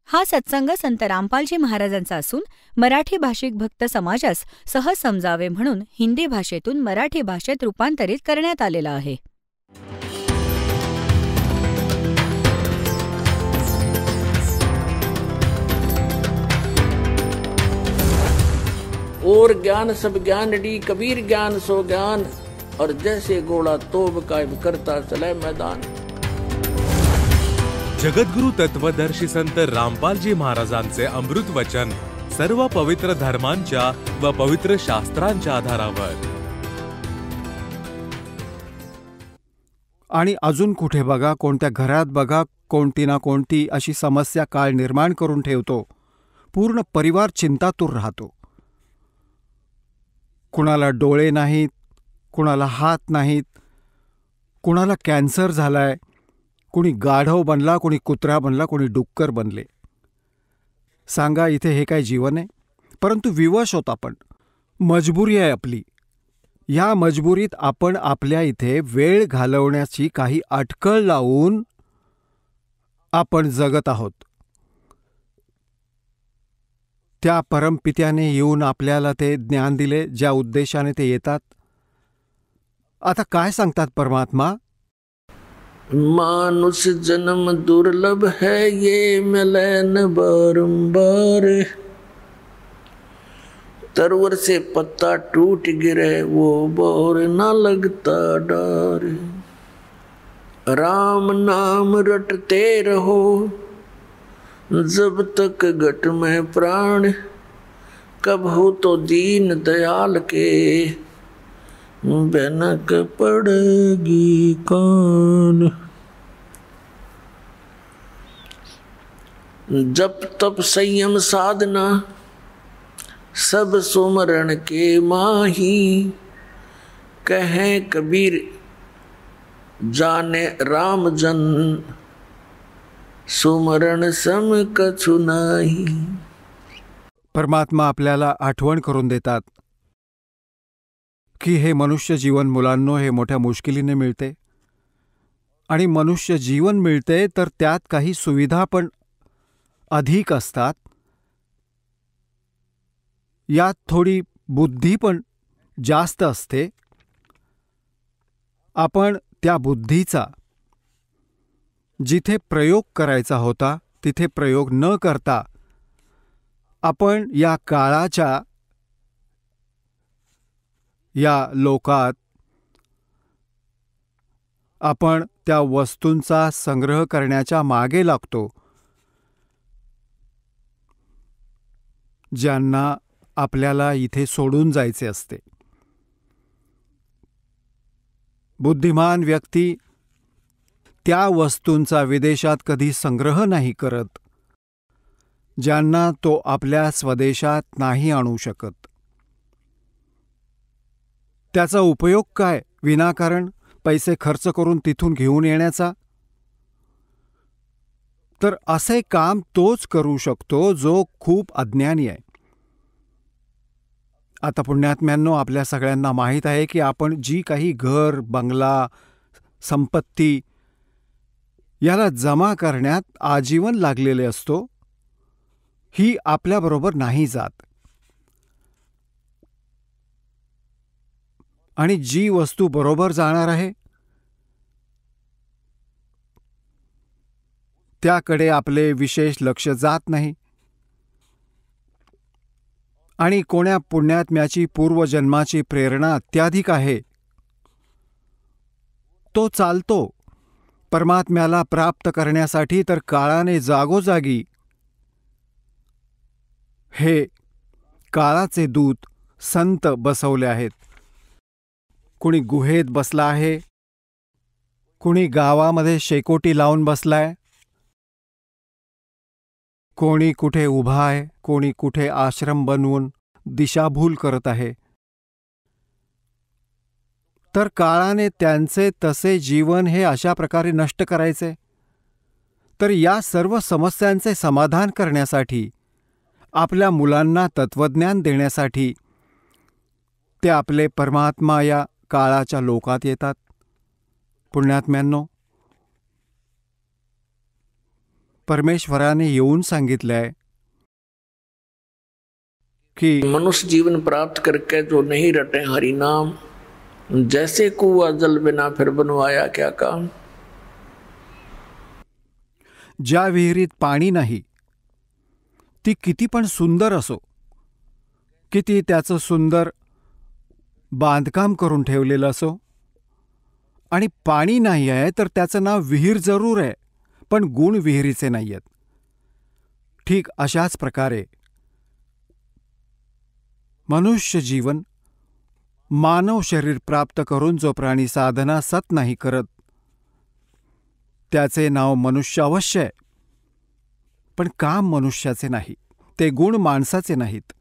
हा सत्संग संत रामपालजी महाराजांचा असून मराठी भाषिक भक्त समाजास सहज समजावे म्हणून हिंदी भाषेतून मराठी भाषेत रूपांतरित करण्यात आलेला आहे. और ज्ञान सब ज्ञान डी कबीर ज्ञान सो ज्ञान और जैसे घोड़ा तोब कायम करता चले मैदान. जगद्गुरु तत्वदर्शी संत रामपालजी महाराजांचे अमृत वचन सर्व पवित्र धर्मांच्या व पवित्र शास्त्रांच्या आधारावर. आणि अजून कुठे बघा, कोणत्या घरात बघा, कोणती ना कोणती अशी समस्या काळ निर्माण करून ठेवतो. पूर्ण परिवार चिंतातूर राहतो. कुणाला डोळे नाहीत, कुणाला हात नाहीत, कुणाला कॅन्सर झालाय, कुणी गाढव बनला, कुणी कुत्रा बनला, कुणी डुक्कर बनले. सांगा, इथे हे काय जीवन आहे? परंतु विवश होत आपण. मजबुरी आहे आपली. या मजबुरीत आपण आपल्या इथे वेळ घालवण्याची काही अटकळ लावून आपण जगत आहोत. त्या परमपित्याने येऊन आपल्याला ते ज्ञान दिले, ज्या उद्देशाने ते येतात. आता काय सांगतात परमात्मा? मानुष जन्म दुर्लभ है ये मिले न बारंबार. तरवर से पत्ता टूट गिरे वो बोर न लगता डार. राम नाम रटते रहो जब तक घट में प्राण. कब हो तो दीन दयाल के भनक पड़ेगी कान. जप तप संयम साधना सब सुमरण के माही. कहे कबीर जाने राम जन सुमरण सम कछु नाही. परमात्मा आपल्याला आठवण करून देतात की हे मनुष्य जीवन मुलांनो, हे मोठ्या मुश्किलीने मिळते. आणि मनुष्य जीवन मिळते तर त्यात काही सुविधा पण अधिक असतात. यात थोडी बुद्धी पण जास्त असते. आपण त्या बुद्धीचा जिथे प्रयोग करायचा होता तिथे प्रयोग न करता आपण या काळाच्या या लोकात आपण त्या वस्तूंचा संग्रह करण्याच्या मागे लागतो ज्यांना आपल्याला इथे सोडून जायचे असते. बुद्धिमान व्यक्ती त्या वस्तूंचा विदेशात कधी संग्रह नाही करत ज्यांना तो आपल्या स्वदेशात नाही आणू शकत. त्याचा उपयोग काय विनाकारण पैसे खर्च करून तिथून घेऊन येण्याचा? तर असे काम तोच करू शकतो जो खूप अज्ञानी आहे. आता पुण्यात्म्यांनो, आपल्या सगळ्यांना माहीत आहे की आपण जी काही घर, बंगला, संपत्ती याला जमा करण्यात आजीवन लागलेले असतो, ही आपल्याबरोबर नाही जात. आणि जी वस्तू बरोबर जाणार आहे त्याकडे आपले विशेष लक्ष जात नाही. आणि कोण्या पुण्यात्म्याची पूर्वजन्माची प्रेरणा अत्याधिक आहे, तो चालतो परमात्म्याला प्राप्त करण्यासाठी, तर काळाने जागोजागी हे काळाचे दूत संत बसवले आहेत. कुणी गुहेत बसला आहे, कुणी गावामध्ये शेकोटी लावून बसलाय, कोणी कुठे उभा आहे, कोणी कुठे आश्रम बनवून दिशाभूल करत आहे. तर काळाने त्यांचे तसे जीवन हे अशा प्रकारे नष्ट करायचे. तर या सर्व समस्यांचे समाधान करण्यासाठी, आपल्या मुलांना तत्वज्ञान देण्यासाठी ते आपले परमात्मा या काळाच्या लोकात येतात. पुण्यात्म्यांनो, परमेश्वराने येऊन सांगितलंय की मनुष्य जीवन प्राप्त करके जो नहीं रटे हरि नाम, जैसे कुआ जल बिना फिर बनवाया क्या काम। ज्या विहिरीत पाणी नाही ती किती पण सुंदर असो, किती त्याचं सुंदर बांधकाम करून ठेवलेलं असो, आणि पाणी नाही आहे तर त्याचं नाव विहीर जरूर आहे, पण गुण विहिरीचे नाही आहेत. ठीक अशाच प्रकारे मनुष्य जीवन, मानव शरीर प्राप्त करून जो प्राणी साधना सत नाही करत, त्याचे नाव मनुष्य अवश्य आहे, पण काम मनुष्याचे नाही, ते गुण माणसाचे नाहीत.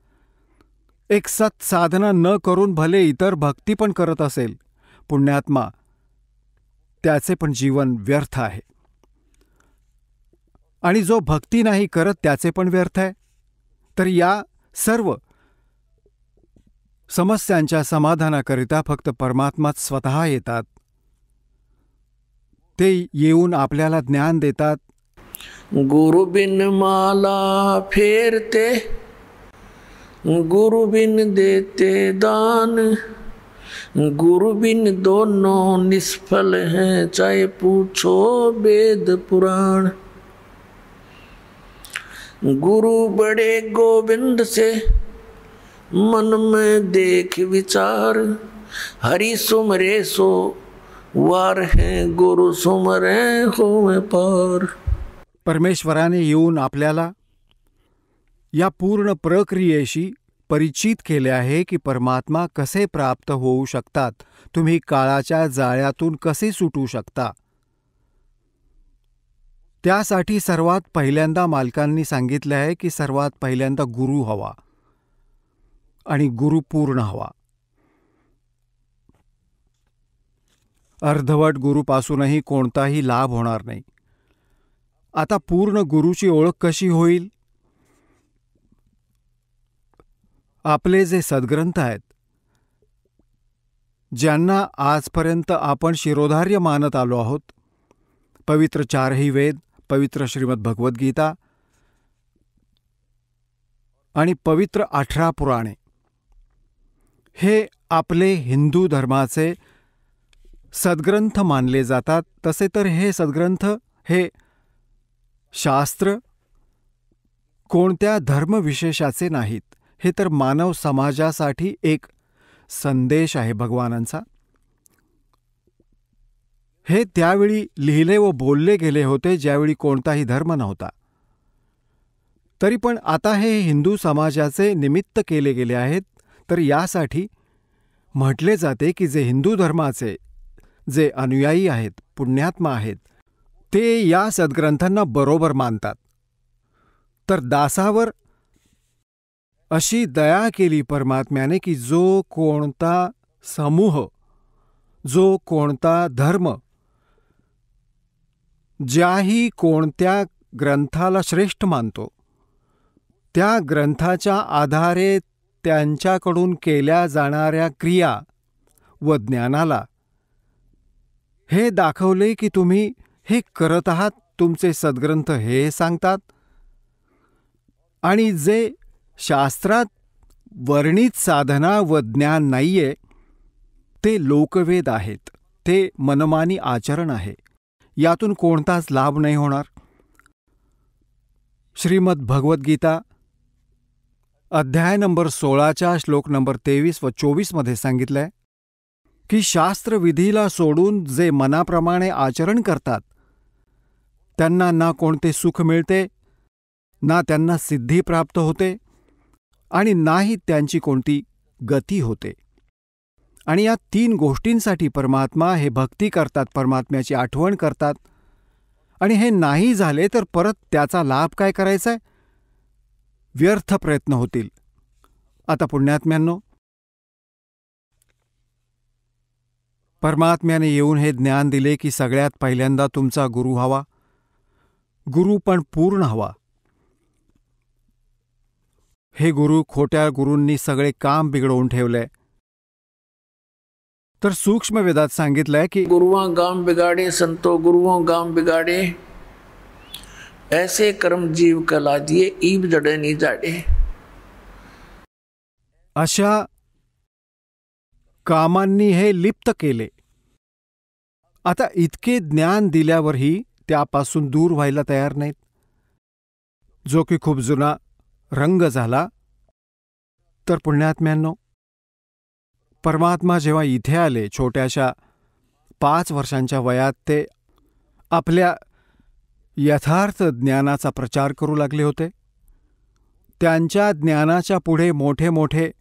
एक सत साधना न करून भले इतर भक्ती पण करत असेल पुण्यात्मा, त्याचे पण जीवन व्यर्थ आहे. आणि जो भक्ती नाही करत त्याचे पण व्यर्थ आहे. तर या सर्व समस्यांच्या समाधानाकरिता फक्त परमात्माच स्वतः येतात. ते येऊन आपल्याला ज्ञान देतात. गुरु बिन माला फेरते, गुरु बिन देते दान, गुरु बिन दोनों निष्फल हैं, चाहे पूछो वेद पुराण। गुरु बड़े गोविंद से मन में देख विचार, हरि सुमरे सो वार है, गुरु सुमरे होए पार। परमेश्वराने येऊन आपल्याला या पूर्ण प्रक्रियेशी परिचित केले आहे की परमात्मा कसे प्राप्त होऊ शकतात, तुम्ही काळाच्या जाळ्यातून कसे सुटू शकता. त्यासाठी सर्वात पहिल्यांदा मालकांनी सांगितले आहे की सर्वात पहिल्यांदा गुरु हवा आणि गुरु पूर्ण हवा. अर्धवट गुरुपासूनही कोणताही लाभ होणार नाही. आता पूर्ण गुरुची ओळख कशी होईल? आपले जे सद्ग्रंथ आहेत, ज्यांना आजपर्यंत आपण शिरोधार्य मानत आलो आहोत, पवित्र चारही वेद, पवित्र श्रीमद भगवद्गीता आणि पवित्र 18 पुराणे, हे आपले हिंदू धर्माचे सद्ग्रंथ मानले जातात. तसे तर हे सद्ग्रंथ, हे शास्त्र कोणत्या धर्मविशेषाचे नाहीत. हे तर मानव समाजासाठी एक संदेश आहे भगवानांचा. हे त्यावेळी लिहिले व बोलले गेले होते ज्यावेळी कोणताही धर्म नव्हता. तरी पण आता हे हिंदू समाजाचे निमित्त केले गेले आहेत. तर यासाठी म्हटले जाते की जे हिंदू धर्माचे जे अनुयायी आहेत, पुण्यात्मा आहेत, ते या सद्ग्रंथांना बरोबर मानतात. तर दासावर अशी दया केली परमात्म्याने की जो कोणता समूह, जो कोणता धर्म, ज्याही कोणत्या ग्रंथाला श्रेष्ठ मानतो, त्या ग्रंथाच्या आधारे त्यांच्याकडून केल्या जाणाऱ्या क्रिया व ज्ञानाला हे दाखवले की तुम्ही हे करत आहात, तुमचे सद्ग्रंथ हे सांगतात. आणि जे शास्त्रात वर्णित साधना व ज्ञान नाहीये, ते लोकवेद आहेत, ते मनमानी आचरण आहे, यातून कोणताच लाभ नाही होणार. श्रीमद भगवद्गीता अध्याय नंबर 16 श्लोक नंबर 23 व 24 मध्ये सांगितलंय की शास्त्रविधीला सोडून जे मनाप्रमाणे आचरण करतात त्यांना ना कोणते सुख मिळते, ना त्यांना सिद्धी प्राप्त होते, आणि नाही त्यांची कोणती गती होते. आणि या 3 गोष्टींसाठी परमात्मा हे भक्ती करतात, परमात्म्याची आठवण करतात. आणि हे नाही झाले तर परत त्याचा लाभ काय करायचा आहे? व्यर्थ प्रयत्न होतील. आता पुण्यात्म्यांनो, परमात्म्याने येऊन हे ज्ञान दिले की सगळ्यात पहिल्यांदा तुमचा गुरु हवा, गुरु पण पूर्ण हवा. हे गुरु, खोट्या गुरूंनी सगळे काम बिघडवून ठेवले. तर सूक्ष्म वेदात सांगितलंय की गुरुओं गाम बिगाड़े, संतो गुरुओं गाम बिगाड़े, ऐसे कर्म जीव कला दिए ईब जडे नहीं जाडे। अशा कामांनी हे लिप्त केले. आता इतके ज्ञान दिल्यावरही त्यापासून दूर व्हायला तयार नाहीत, जो की खूप जुना रंग झाला. तर पुण्यात्म्यांनो, परमात्मा जेव्हा इथे आले छोट्याशा 5 वर्षांच्या वयात, ते आपल्या यथार्थ ज्ञानाचा प्रचार करू लागले होते. त्यांच्या ज्ञानाच्या पुढे मोठे मोठे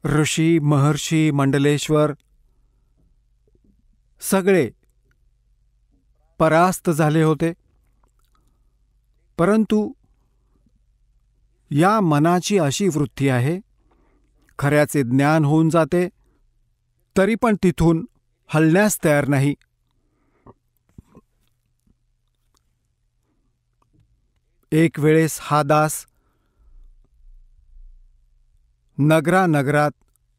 ऋषी, महर्षी, मंडलेश्वर सगळे परास्त झाले होते. परंतु या मनाची अशी वृत्ती आहे, खऱ्याचे ज्ञान होऊन जाते तरी पण तिथून हलण्यास तयार नाही. एक वेळेस हा दास नगरात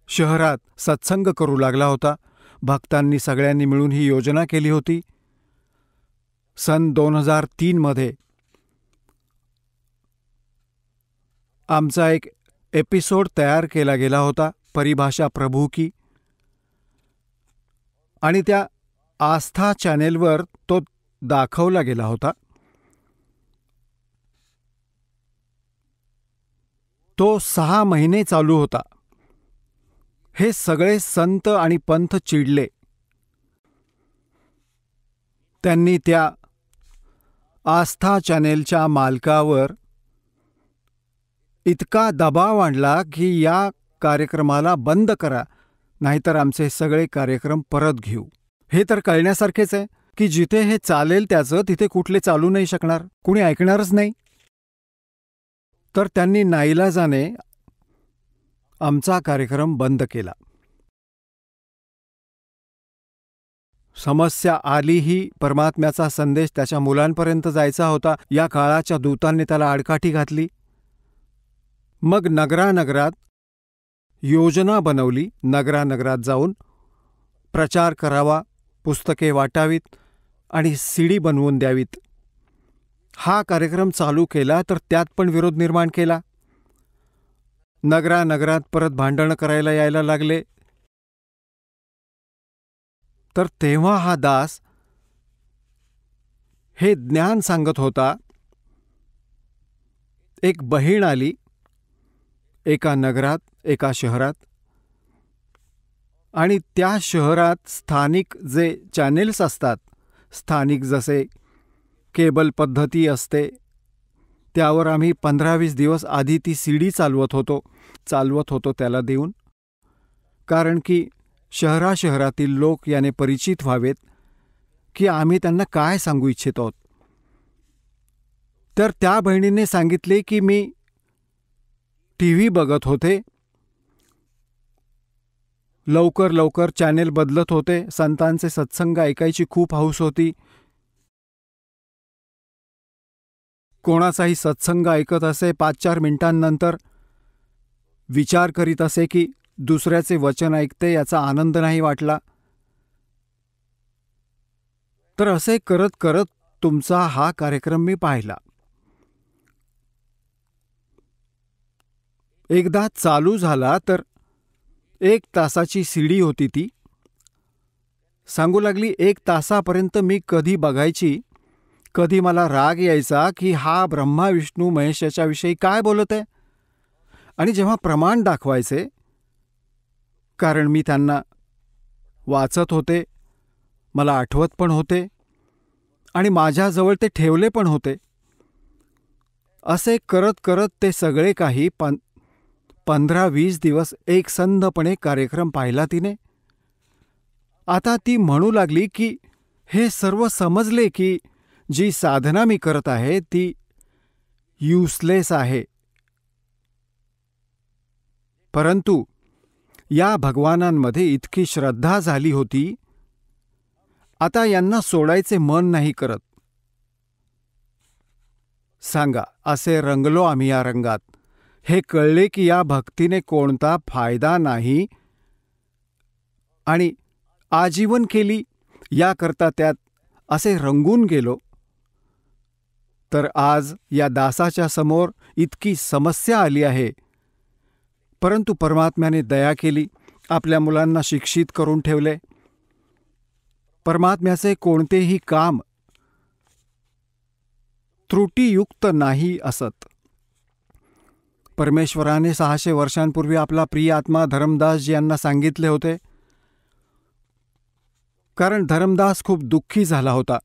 शहरात सत्संग करू लागला होता. भक्तांनी सगळ्यांनी मिळून ही योजना केली होती. सन 2003 मध्ये आमचा एक एपिसोड तयार केला गेला होता, परिभाषा प्रभू की, आणि त्या आस्था चॅनेलवर तो दाखवला गेला होता. तो 6 महिने चालू होता. हे सगळे संत आणि पंथ चिडले. त्यांनी त्या आस्था चॅनेलच्या मालकावर इतका दबाव आणला की या कार्यक्रमाला बंद करा, नाहीतर आमचे सगळे कार्यक्रम परत घेऊ. हे तर कळण्यासारखेच आहे की जिथे हे चालेल त्याचं तिथे कुठले चालू नाही शकणार, कुणी ऐकणारच नाही. तर त्यांनी नाईलाजाने आमचा कार्यक्रम बंद केला. समस्या आली ही परमात्म्याचा संदेश त्याच्या मुलांपर्यंत जायचा होता. या काळाच्या दूतांनी त्याला आडकाठी घातली. मग नगरात योजना बनवली. नगरात जाऊन प्रचार करावा, पुस्तके वाटावीत आणि सीडी बनवून द्यावीत. हा कार्यक्रम चालू केला तर त्यात पण विरोध निर्माण केला. नगरात परत भांडणं करायला यायला लागले. तर तेव्हा हा दास हे ज्ञान सांगत होता. एक बहीण आली एका नगरात, एका शहरात, आणि त्या शहरात स्थानिक जे चॅनेल्स असतात, स्थानिक जसे केबल पद्धती असते, त्यावर आम्ही 15-20 दिवस आधी ती सीडी चालवत होतो त्याला देऊन, कारण की शहरातील लोक याने परिचित व्हावेत की आम्ही त्यांना काय सांगू इच्छित आहोत. तर त्या बहिणीने सांगितले की मी TV बघत होते, लवकर चॅनेल बदलत होते, संतांचे सत्संग ऐकायची खूप हौस होती. कोणाचाही सत्संग ऐकत असे, 5-4 मिनिटांनंतर विचार करीत असे की दुसऱ्याचे वचन ऐकते, याचा आनंद नाही वाटला. तर असे करत तुमचा हा कार्यक्रम मी पाहिला. एकदा चालू झाला तर 1 तासाची सीडी होती ती. सांगू लागली 1 तासापर्यंत मी कधी बघायची, कधी मला राग यायचा की हा ब्रह्मा विष्णू महेशाच्या विषयी काय बोलत आहे. आणि जेव्हा प्रमाण दाखवायचे, कारण मी त्यांना वाचत होते, मला आठवत पण होते आणि माझ्याजवळ ते ठेवले पण होते, असे करत ते सगळे काही 15-20 दिवस एकसंधपणे कार्यक्रम पाहिला तिने. आता ती म्हणू लागली की हे सर्व समजले की जी साधना मी करत आहे ती युजलेस आहे, परंतु या भगवानांमध्ये इतकी श्रद्धा झाली होती, आता यांना सोडायचे मन नाही करत. सांगा, असे रंगलो आम्ही या रंगात. हे कळले की या भक्तीने कोणता फायदा नाही आणि आजीवन केली याकरता त्यात असे रंगून गेलो. तर आज या दासाच्या समोर इतकी समस्या आली आहे, परंतु परमात्म्याने दया केली, आपल्या मुलांना शिक्षित करून ठेवले. परमात्म्याचे कोणतेही काम त्रुटीयुक्त नाही असत. परमेश्वराने 600 वर्षांपूर्वी आपला प्रिय आत्मा धर्मदासजी यांना सांगितले होते, कारण धर्मदास खूप दुःखी झाला होता.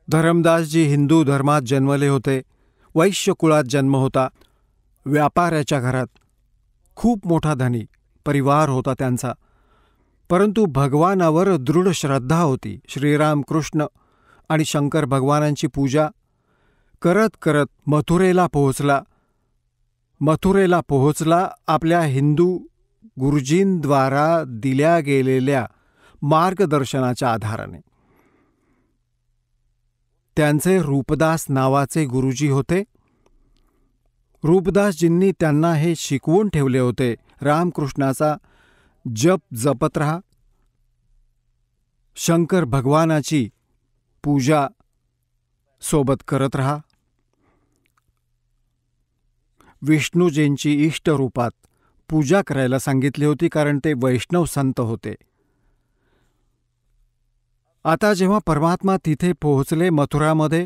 धर्मदासजी हिंदू धर्मात जन्मले होते. वैश्य कुळात जन्म होता. व्यापाऱ्याच्या घरात. खूप मोठा धनी परिवार होता त्यांचा. परंतु भगवानावर दृढ श्रद्धा होती. श्रीराम कृष्ण आणि शंकर भगवानांची पूजा करत करत मथुरेला पोहोचला आपल्या हिंदू गुरुजींद्वारा दिल्या गेलेल्या मार्गदर्शनाच्या आधाराने. त्यांचे रूपदास नावाचे गुरुजी होते. रूपदासजींनी त्यांना हे शिकवून ठेवले होते, रामकृष्णाचा जप जपत रहा, शंकर भगवानाची पूजा सोबत करत रहा, विष्णूजींची इष्टरूपात पूजा करायला सांगितली होती, कारण ते वैष्णव संत होते. आता जेव्हा परमात्मा तिथे पोहोचले मथुरामध्ये,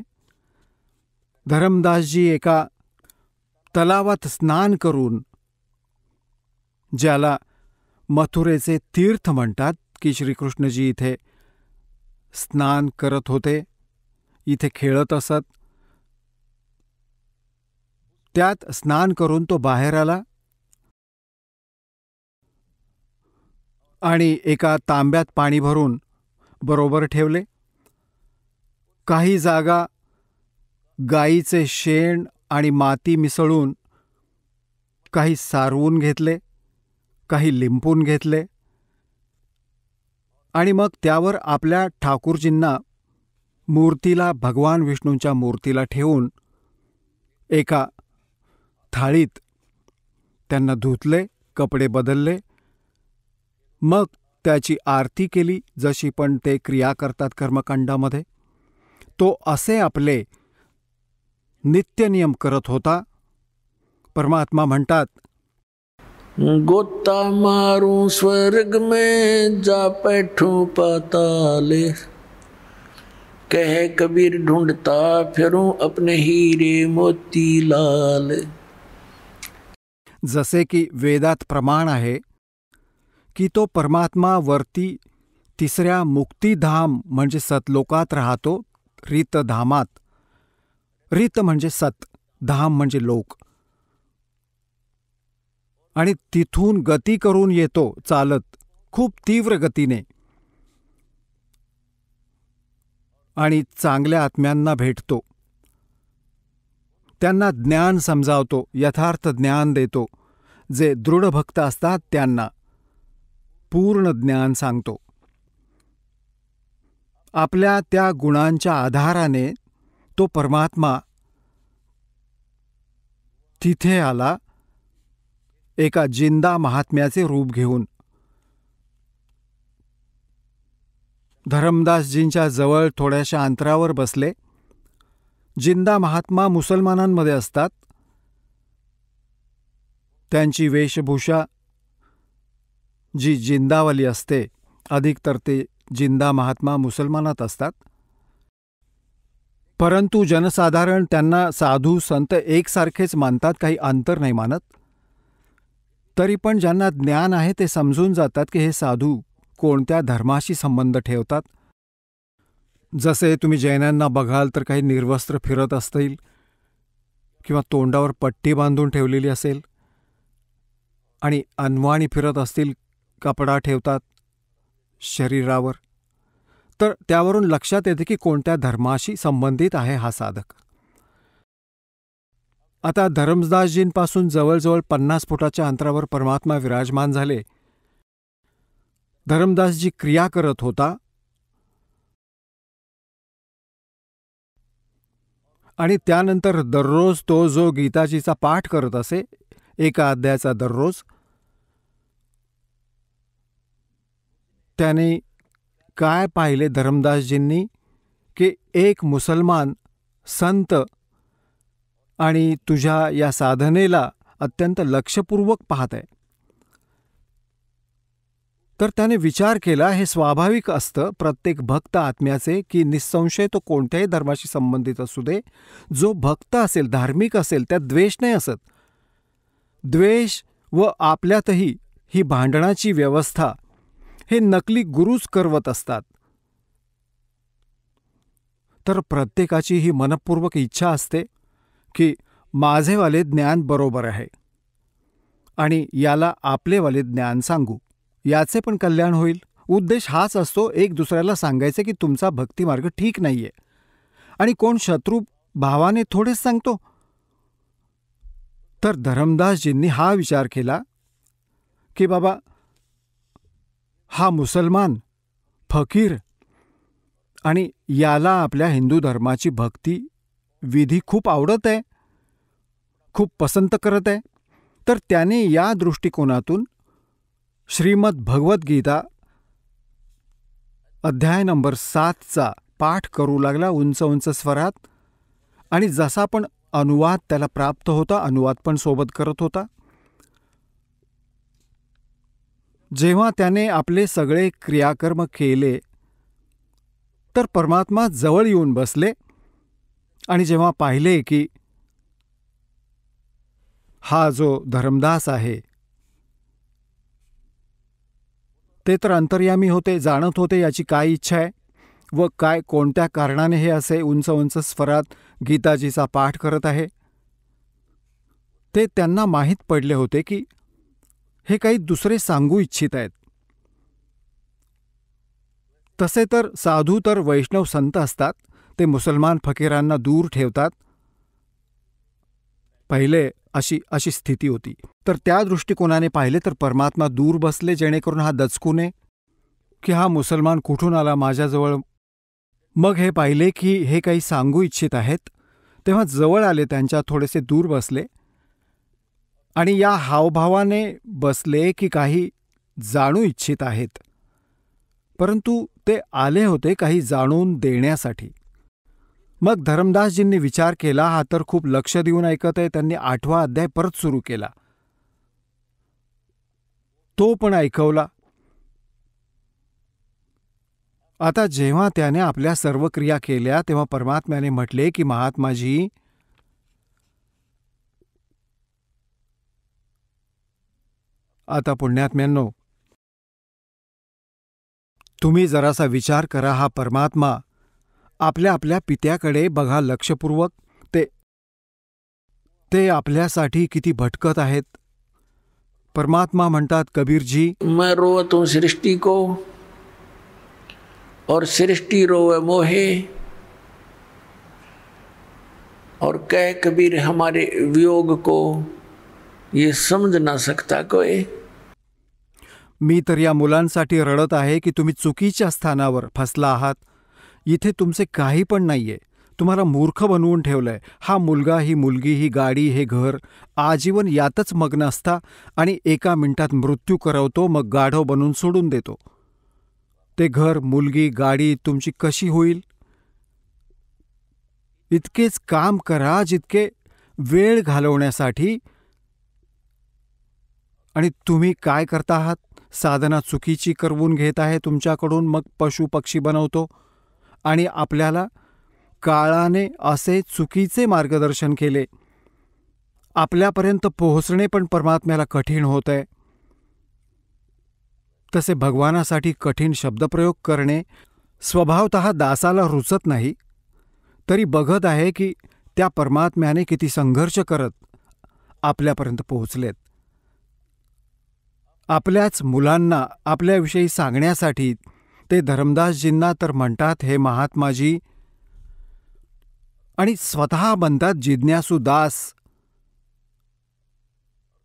धर्मदासजी एका तलावात स्नान करून, ज्याला मथुरेचे तीर्थ म्हणतात, की श्रीकृष्णजी इथे स्नान करत होते, इथे खेळत असत. त्यात स्नान करून तो बाहेर आला आणि एका तांब्यात पाणी भरून बरोबर ठेवले. काही जागा गाईचे शेण आणि माती मिसळून काही सारवून घेतले, काही लिंपून घेतले आणि मग त्यावर आपल्या ठाकूरजींना मूर्तीला, भगवान विष्णूंच्या मूर्तीला ठेवून एका थाळीत त्यांना धुतले, कपडे बदलले, मग त्याची आरती केली, जशी पण ते क्रिया करतात कर्मकांडामध्ये. तो असे आपले नित्यनियम करत होता. परमात्मा म्हणतात, गोता मारूं स्वर्ग में जा बैठूं पाताले, कह कबीर ढूंढता फिरूं अपने हीरे मोती लाल. जसे की वेदात प्रमाण आहे की तो परमात्मा वरती 3ऱ्या मुक्तिधाम म्हणजे सतलोकात राहतो, रितधामात. रित म्हणजे सत, धाम म्हणजे लोक, आणि तिथून गती करून येतो चालत, खूप तीव्र गतीने, आणि चांगल्या आत्म्यांना भेटतो, त्यांना ज्ञान समजावतो, यथार्थ ज्ञान देतो. जे दृढ भक्त असतात त्यांना पूर्ण ज्ञान सांगतो. आपल्या त्या गुणांच्या आधाराने तो परमात्मा तिथे आला, एका जिंदा महात्म्याचे रूप घेऊन. धर्मदासजींच्या जवळ थोड्याशा अंतरावर बसले. जिंदा महात्मा मुसलमानांमध्ये असतात. त्यांची वेशभूषा जी जिंदावाली असते, अधिकतर ते जिंदा महात्मा मुसलमानात असतात. परंतु जनसाधारण त्यांना साधू संत एकसारखेच मानतात, काही अंतर नाही मानत. तरी पण ज्यांना ज्ञान आहे ते समजून जातात की हे साधू कोणत्या धर्माशी संबंध ठेवतात. जसे तुम्ही जैनांना बघाल तर काही निर्वस्त्र फिरत असतील, किंवा तोंडावर पट्टी बांधून ठेवलेली असेल, आणि अनवाणी फिरत असतील, कपडा ठेवतात शरीरावर, तर त्यावरून लक्षात येते की कोणत्या धर्माशी संबंधित आहे हा साधक. आता धर्मदासजींपासून जवळजवळ 50 फुटाच्या अंतरावर परमात्मा विराजमान झाले. धर्मदासजी क्रिया करत होता आणि त्यानंतर दररोज तो जो गीताजीचा पाठ करत असे, एका अध्यायाचा दररोज, त्याने काय पाहिले धर्मदासजींनी की एक मुसलमान संत आणि तुझ्या या साधनेला अत्यंत लक्षपूर्वक पाहत आहे. तर त्याने विचार केला, हे स्वाभाविक असतं प्रत्येक भक्त आत्म्याचे की निसंशय तो कोणत्याही धर्माशी संबंधित असू दे, जो भक्त असेल, धार्मिक असेल, त्यात द्वेष नाही असत. द्वेष व आपल्यातही ही भांडणाची व्यवस्था हे नकली गुरूच करवत असतात. तर प्रत्येकाची ही मनपूर्वक इच्छा असते की माझेवाले ज्ञान बरोबर आहे आणि याला आपलेवाले ज्ञान सांगू, याचे पण कल्याण होईल. उद्देश हाच असतो, एक दुसऱ्याला सांगायचे की तुमचा भक्तिमार्ग ठीक नाहीये. आणि कोण शत्रू भावाने थोडेच सांगतो. तर धर्मदासजींनी हा विचार केला की बाबा, हा मुसलमान फकीर आणि याला आपल्या हिंदू धर्माची भक्ती विधी खूप आवडत आहे, खूप पसंत करत आहे. तर त्याने या दृष्टिकोनातून श्रीमद भगवद्गीता अध्याय नंबर 7चा पाठ करू लागला उंच उंच स्वरात. आणि जसा पण अनुवाद त्याला प्राप्त होता, अनुवाद पण सोबत करत होता. जेव्हा त्याने आपले सगळे क्रियाकर्म केले तर परमात्मा जवळ येऊन बसले आणि जेव्हा पाहिले की हा जो धर्मदास आहे ते तर अंतर्यामी होते, जाणत होते याची काय इच्छा आहे व काय कोणत्या कारणाने हे असे उंच उंच स्वरात गीताजीचा पाठ करत आहे. ते त्यांना माहीत पडले होते की हे काही दुसरे सांगू इच्छित आहेत. तसे तर साधू तर वैष्णव संत असतात, ते मुसलमान फकीरांना दूर ठेवतात. पहिले अशी स्थिती होती. तर त्या दृष्टिकोनाने पाहिले तर परमात्मा दूर बसले, जेणेकरून हा दचकू नये की हा मुसलमान कुठून आला माझ्याजवळ. मग हे पाहिले की हे काही सांगू इच्छित आहेत, तेव्हा जवळ आले, त्यांच्या थोडेसे दूर बसले आणि या हावभावाने बसले की काही जाणू इच्छित आहेत. परंतु ते आले होते काही जाणून देण्यासाठी. मग धर्मदासजींनी विचार केला, हा तर खूप लक्ष देऊन ऐकत आहे. त्यांनी 8वा अध्याय परत सुरू केला, तो पण ऐकवला. आता जेव्हा त्याने आपल्या सर्व क्रिया केल्या तेव्हा परमात्म्याने म्हटले की महात्माजी, आता पुण्यात्म्यांनो, तुम्ही जरासा विचार करा. हा परमात्मा आपल्या आपल्या पित्याकडे बघा लक्षपूर्वक. ते आपल्यासाठी किती भटकत आहेत. परमात्मा म्हणतात, कबीरजी, मैं रोवत हूँ सृष्टि को और सृष्टि रोवे मोहे, और कह कबीर हमारे वियोग को ये समझ ना सकता कोई. मी तर या मुलांसाठी रडत आहे की तुम्ही चुकीच्या स्थानावर फसला आहात. इथे तुमचे काही पण नाहीये. तुम्हाला मूर्ख बनवून ठेवलंय. हा मुलगा, ही मुलगी, ही गाडी, हे घर, आजीवन यातच मग्न असता आणि एका मिनिटात मृत्यू करवतो, मग गाढव बनवून सोडून देतो. ते घर, मुलगी, गाडी तुमची कशी होईल? इतकेच काम करा जितके वेळ घालवण्यासाठी. आणि तुम्ही काय करता आहात? साधना चुकीची करवून घेत आहे तुमच्याकडून, मग पशु पक्षी बनवतो. आणि आपल्याला काळाने असे चुकीचे मार्गदर्शन केले. आपल्यापर्यंत पोहोचणे पण परमात्म्याला कठीण होत आहे. तसे भगवानासाठी कठीण शब्दप्रयोग करणे स्वभावतः दासाला रुचत नाही. तरी बघत आहे की त्या परमात्म्याने किती संघर्ष करत आपल्यापर्यंत पोहोचलेत. आपल्याच मुलांना आपल्याविषयी सांगण्यासाठी ते धर्मदासजींना तर म्हणतात, हे महात्माजी, आणि स्वतः बनतात जिज्ञासू दास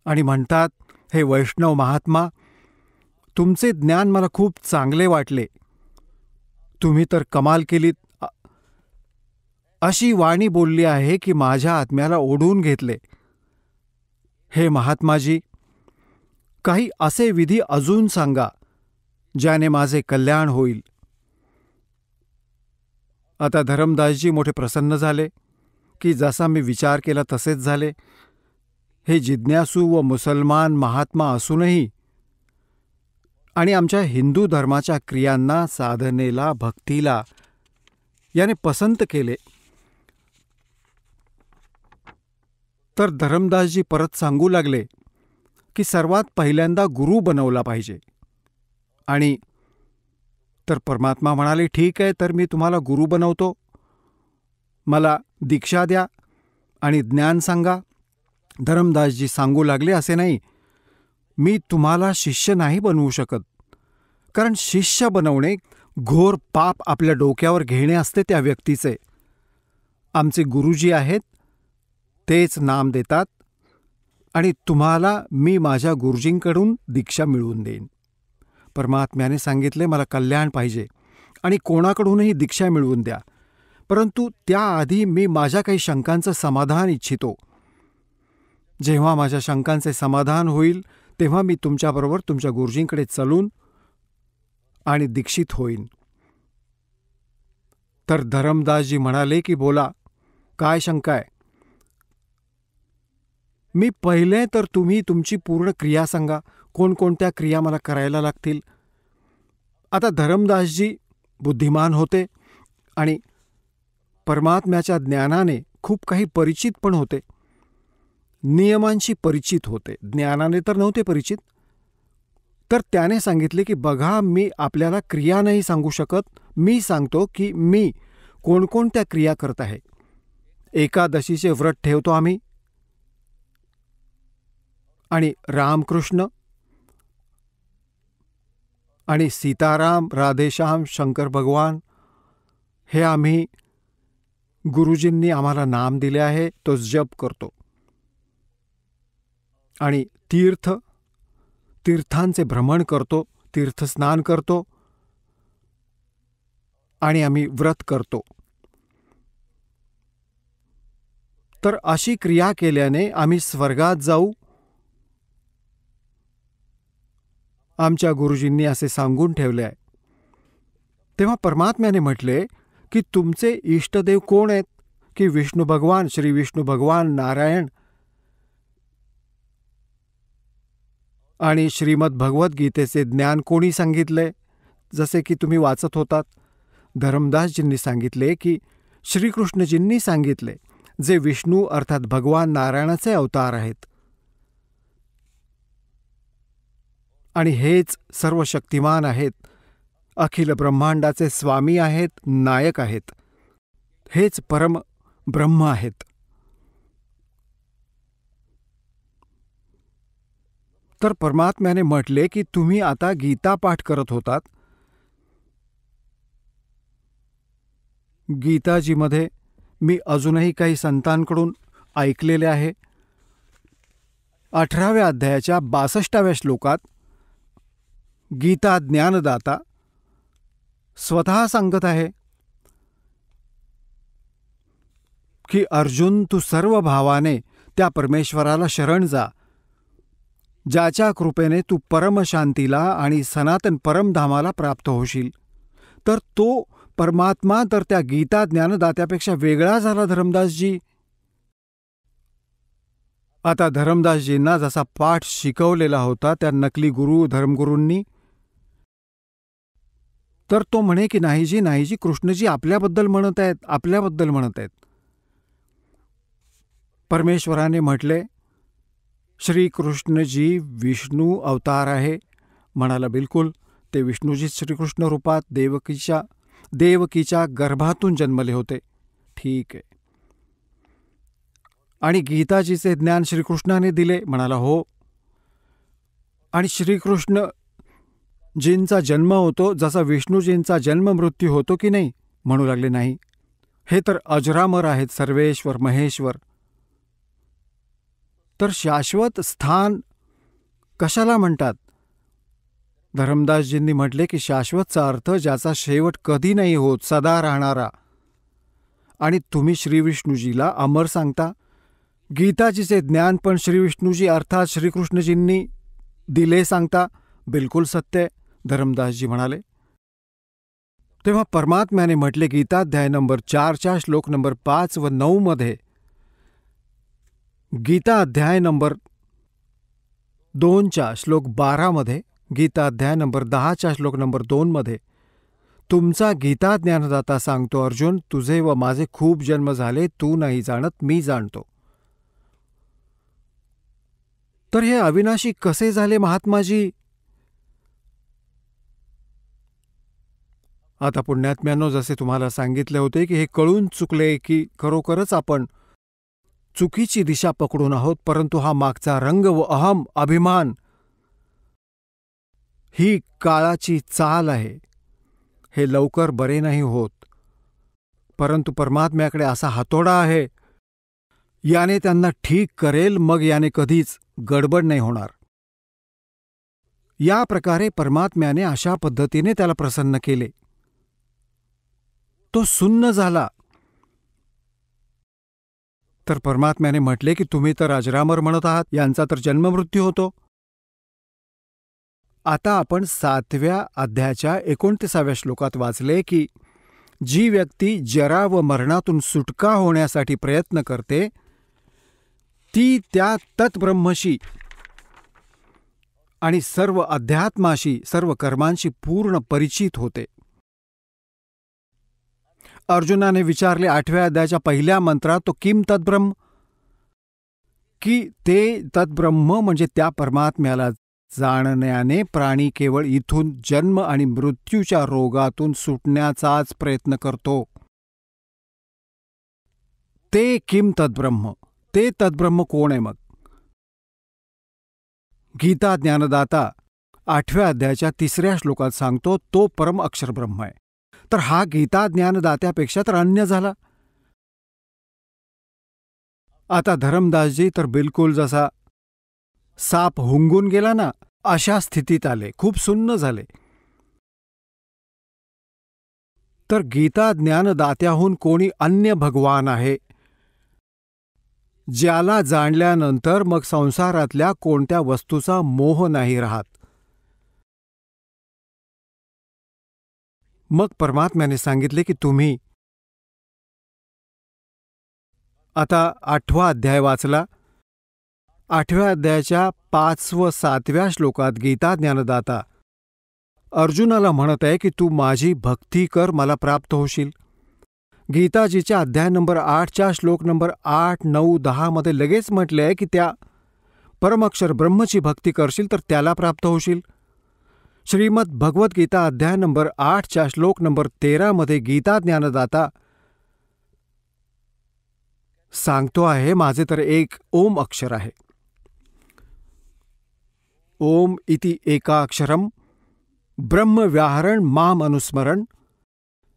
आणि म्हणतात, हे वैष्णव महात्मा, तुमचे ज्ञान मला खूप चांगले वाटले. तुम्ही तर कमाल केलीत. अशी वाणी बोलली आहे की माझ्या आत्म्याला ओढून घेतले. हे महात्माजी, काही असे विधी अजून सांगा ज्याने माझे कल्याण होईल. आता धर्मदासजी मोठे प्रसन्न झाले. की जसा मी विचार केला तसेच झाले? हे जिज्ञासू व मुसलमान महात्मा असूनही आणि आमच्या हिंदू धर्माच्या क्रियांना, साधनेला, भक्तीला याने पसंत केले, तर धरमदासजी परत सांगू लागले की सर्वात पहिल्यांदा गुरु बनवला पाहिजे. आणि तर परमात्मा म्हणाले, ठीक आहे, तर मी तुम्हाला गुरु बनवतो, मला दीक्षा द्या आणि ज्ञान सांगा. धरमदासजी सांगू लागले, असे नाही, मी तुम्हाला शिष्य नाही बनवू शकत, कारण शिष्य बनवणे घोर पाप आपल्या डोक्यावर घेणे असते त्या व्यक्तीचे. आमचे गुरुजी आहेत, तेच नाम देतात आणि तुम्हाला मी माझ्या गुरुजींकडून दीक्षा मिळवून देईन. परमात्म्याने सांगितले, मला कल्याण पाहिजे आणि कोणाकडूनही दीक्षा मिळवून द्या, परंतु त्याआधी मी माझ्या काही शंकांचं समाधान इच्छितो. जेव्हा माझ्या शंकांचे समाधान होईल तेव्हा मी तुमच्याबरोबर तुमच्या गुरुजींकडे चलून आणि दीक्षित होईन. तर धरमदासजी म्हणाले की बोला, काय शंका आहे? मी पहिले तर तुम्ही तुमची पूर्ण क्रिया सांगा, कोणकोणत्या क्रिया मला करायला लागतील. आता धरमदासजी बुद्धिमान होते आणि परमात्म्याच्या ज्ञानाने खूप काही परिचित पण होते, नियमांशी परिचित होते, ज्ञानाने तर नव्हते परिचित. तर त्याने सांगितले की बघा, मी आपल्याला क्रिया नाही सांगू शकत, मी सांगतो की मी कोणकोणत्या क्रिया करत आहे. एकादशीचे व्रत ठेवतो आम्ही, आणि रामकृष्ण आणि सीताराम, राधेश्याम, शंकर भगवान हे आम्ही गुरुजींनी आम्हाला नाम दिले आहे, तो जप करतो. आणि तीर्थांचे भ्रमण करतो, तीर्थस्नान करतो आणि आम्ही व्रत करतो. तर अशी क्रिया केल्याने आम्ही स्वर्गात जाऊ, आमच्या गुरुजींनी असे सांगून ठेवले आहे. तेव्हा परमात्म्याने म्हटले की तुमचे इष्टदेव कोण आहेत? की विष्णू भगवान, श्री विष्णू भगवान, नारायण. आणि श्रीमद भगवद्गीतेचे ज्ञान कोणी सांगितले? जसे की तुम्ही वाचत होतात, धरमदासजींनी सांगितले की श्रीकृष्णजींनी सांगितले, जे विष्णू अर्थात भगवान नारायणाचे अवतार आहेत. आणि हेच सर्व शक्तिमान आहेत, अखिल ब्रह्मांडाचे स्वामी आहेत, नायक आहेत, हेच परम ब्रह्म आहेत. तर परमात्म्याने म्हटले की तुम्ही आता गीता पाठ करत होतात. गीताजीमध्ये मी अजूनही काही संतांकडून ऐकलेले आहे. 18व्या अध्यायाच्या 62व्या श्लोकात गीता ज्ञानदाता स्वतः सांगत आहे की अर्जुन, तू सर्व भावाने त्या परमेश्वराला शरण जा, ज्याच्या कृपेने तू परमशांतीला आणि सनातन परमधामाला प्राप्त होशील. तर तो परमात्मा तर त्या गीता ज्ञानदात्यापेक्षा वेगळा झाला धरमदासजी. आता धरमदासजींना जसा पाठ शिकवलेला होता त्या नकली गुरु धर्मगुरूंनी, तर तो म्हणे की नाहीजी, नाहीजी, कृष्णजी आपल्याबद्दल म्हणत आहेत, आपल्याबद्दल म्हणत आहेत. परमेश्वराने म्हटले, श्रीकृष्णजी विष्णू अवतार आहे. म्हणाला, बिलकुल, ते विष्णूजी श्रीकृष्ण रूपात देवकीच्या गर्भातून जन्मले होते. ठीक आहे. आणि गीताजीचे ज्ञान श्रीकृष्णाने दिले. म्हणाला, हो. आणि श्रीकृष्णजींचा जन्म होतो जसा विष्णूजींचा जन्म मृत्यू होतो की नाही? म्हणू लागले, नाही, हे तर अजरामर आहेत, सर्वेश्वर महेश्वर. तर शाश्वत स्थान कशाला म्हणतात? धरमदासजींनी म्हटले की शाश्वतचा अर्थ ज्याचा शेवट कधी नाही होत, सदा राहणारा. आणि तुम्ही श्रीविष्णूजीला अमर सांगता. गीताजीचे ज्ञान पण श्रीविष्णूजी अर्थात श्रीकृष्णजींनी दिले सांगता. बिलकुल सत्य, धरमदासजी म्हणाले. तेव्हा परमात्म्याने म्हटले गीताध्याय नंबर 4च्या श्लोक नंबर 5 व 9 मध्ये गीता अध्याय नंबर 2च्या श्लोक 12मध्ये, गीता अध्याय नंबर 10च्या श्लोक नंबर 2मध्ये तुमचा गीता ज्ञानदाता सांगतो, अर्जुन, तुझे व माझे खूप जन्म झाले, तू नाही जाणत, मी जाणतो. तर हे अविनाशी कसे झाले महात्माजी? आता पुण्यात्म्यांनो, जसे तुम्हाला सांगितले होते की हे कळून चुकले की खरोखरच आपण चुकीची दिशा पकडून आहोत, परंतु हा मागचा रंग व अहम, अभिमान ही काळाची चाल आहे. हे लवकर बरे नाही होत, परंतु परमात्म्याकडे असा हातोडा आहे, याने त्यांना ठीक करेल, मग याने कधीच गडबड नाही होणार. या प्रकारे परमात्म्याने अशा पद्धतीने त्याला प्रसन्न केले. तो सुन्न झाला. तर परमात्म्याने म्हटले की तुम्ही तर अजरामर म्हणत आहात, यांचा तर जन्ममृत्यू होतो. आता आपण 7व्या अध्यायाच्या 29व्या श्लोकात वाचले की जी व्यक्ती जरा व मरणातून सुटका होण्यासाठी प्रयत्न करते ती त्या तत्ब्रह्मशी आणि सर्व अध्यात्माशी, सर्व कर्मांशी पूर्ण परिचित होते. अर्जुनाने विचारले 8व्या अध्यायाच्या पहिल्या मंत्रात, तो किम तद्ब्रह्म, की ते तद्ब्रह्म म्हणजे त्या परमात्म्याला जाणण्याने प्राणी केवळ इथून जन्म आणि मृत्यूच्या रोगातून सुटण्याचाच प्रयत्न करतो. ते किम तद्ब्रह्म, ते तद्ब्रह्म कोण आहे मग? गीता ज्ञानदाता 8व्या अध्यायाच्या 3ऱ्या श्लोकात सांगतो, तो परम अक्षर ब्रह्म आहे. तर हा गीता ज्ञानदात्यापेक्षा तर अन्य झाला. आता धर्मदासजी तर बिलकुल जसा साप हुंगून गेला ना, अशा स्थितीत आले, खूप सुन्न झाले. तर गीता ज्ञानदात्याहून कोणी अन्य भगवान आहे, ज्याला जाणल्यानंतर मग संसारातल्या कोणत्या वस्तूचा मोह नाही राहत. मग परमात्म्याने सांगितले की तुम्ही आता 8वा अध्याय वाचला. 8व्या अध्यायाच्या 5 व 7व्या श्लोकात गीता ज्ञानदाता अर्जुनाला म्हणत आहे की तू माझी भक्ती कर, मला प्राप्त होशील. गीताजीच्या अध्याय नंबर 8च्या श्लोक नंबर 8, 9, 10 मध्ये लगेच म्हटले आहे की त्या परमअक्षर ब्रह्मची भक्ती करशील तर त्याला प्राप्त होशील. श्रीमद भगवद्गीता अध्याय नंबर 8च्या श्लोक नंबर 13 मध्ये गीता ज्ञानदाता सांगतो आहे, माझे तर एक ओम अक्षर आहे. ओम इति एकाक्षरम ब्रह्म व्याहरण माम अनुस्मरण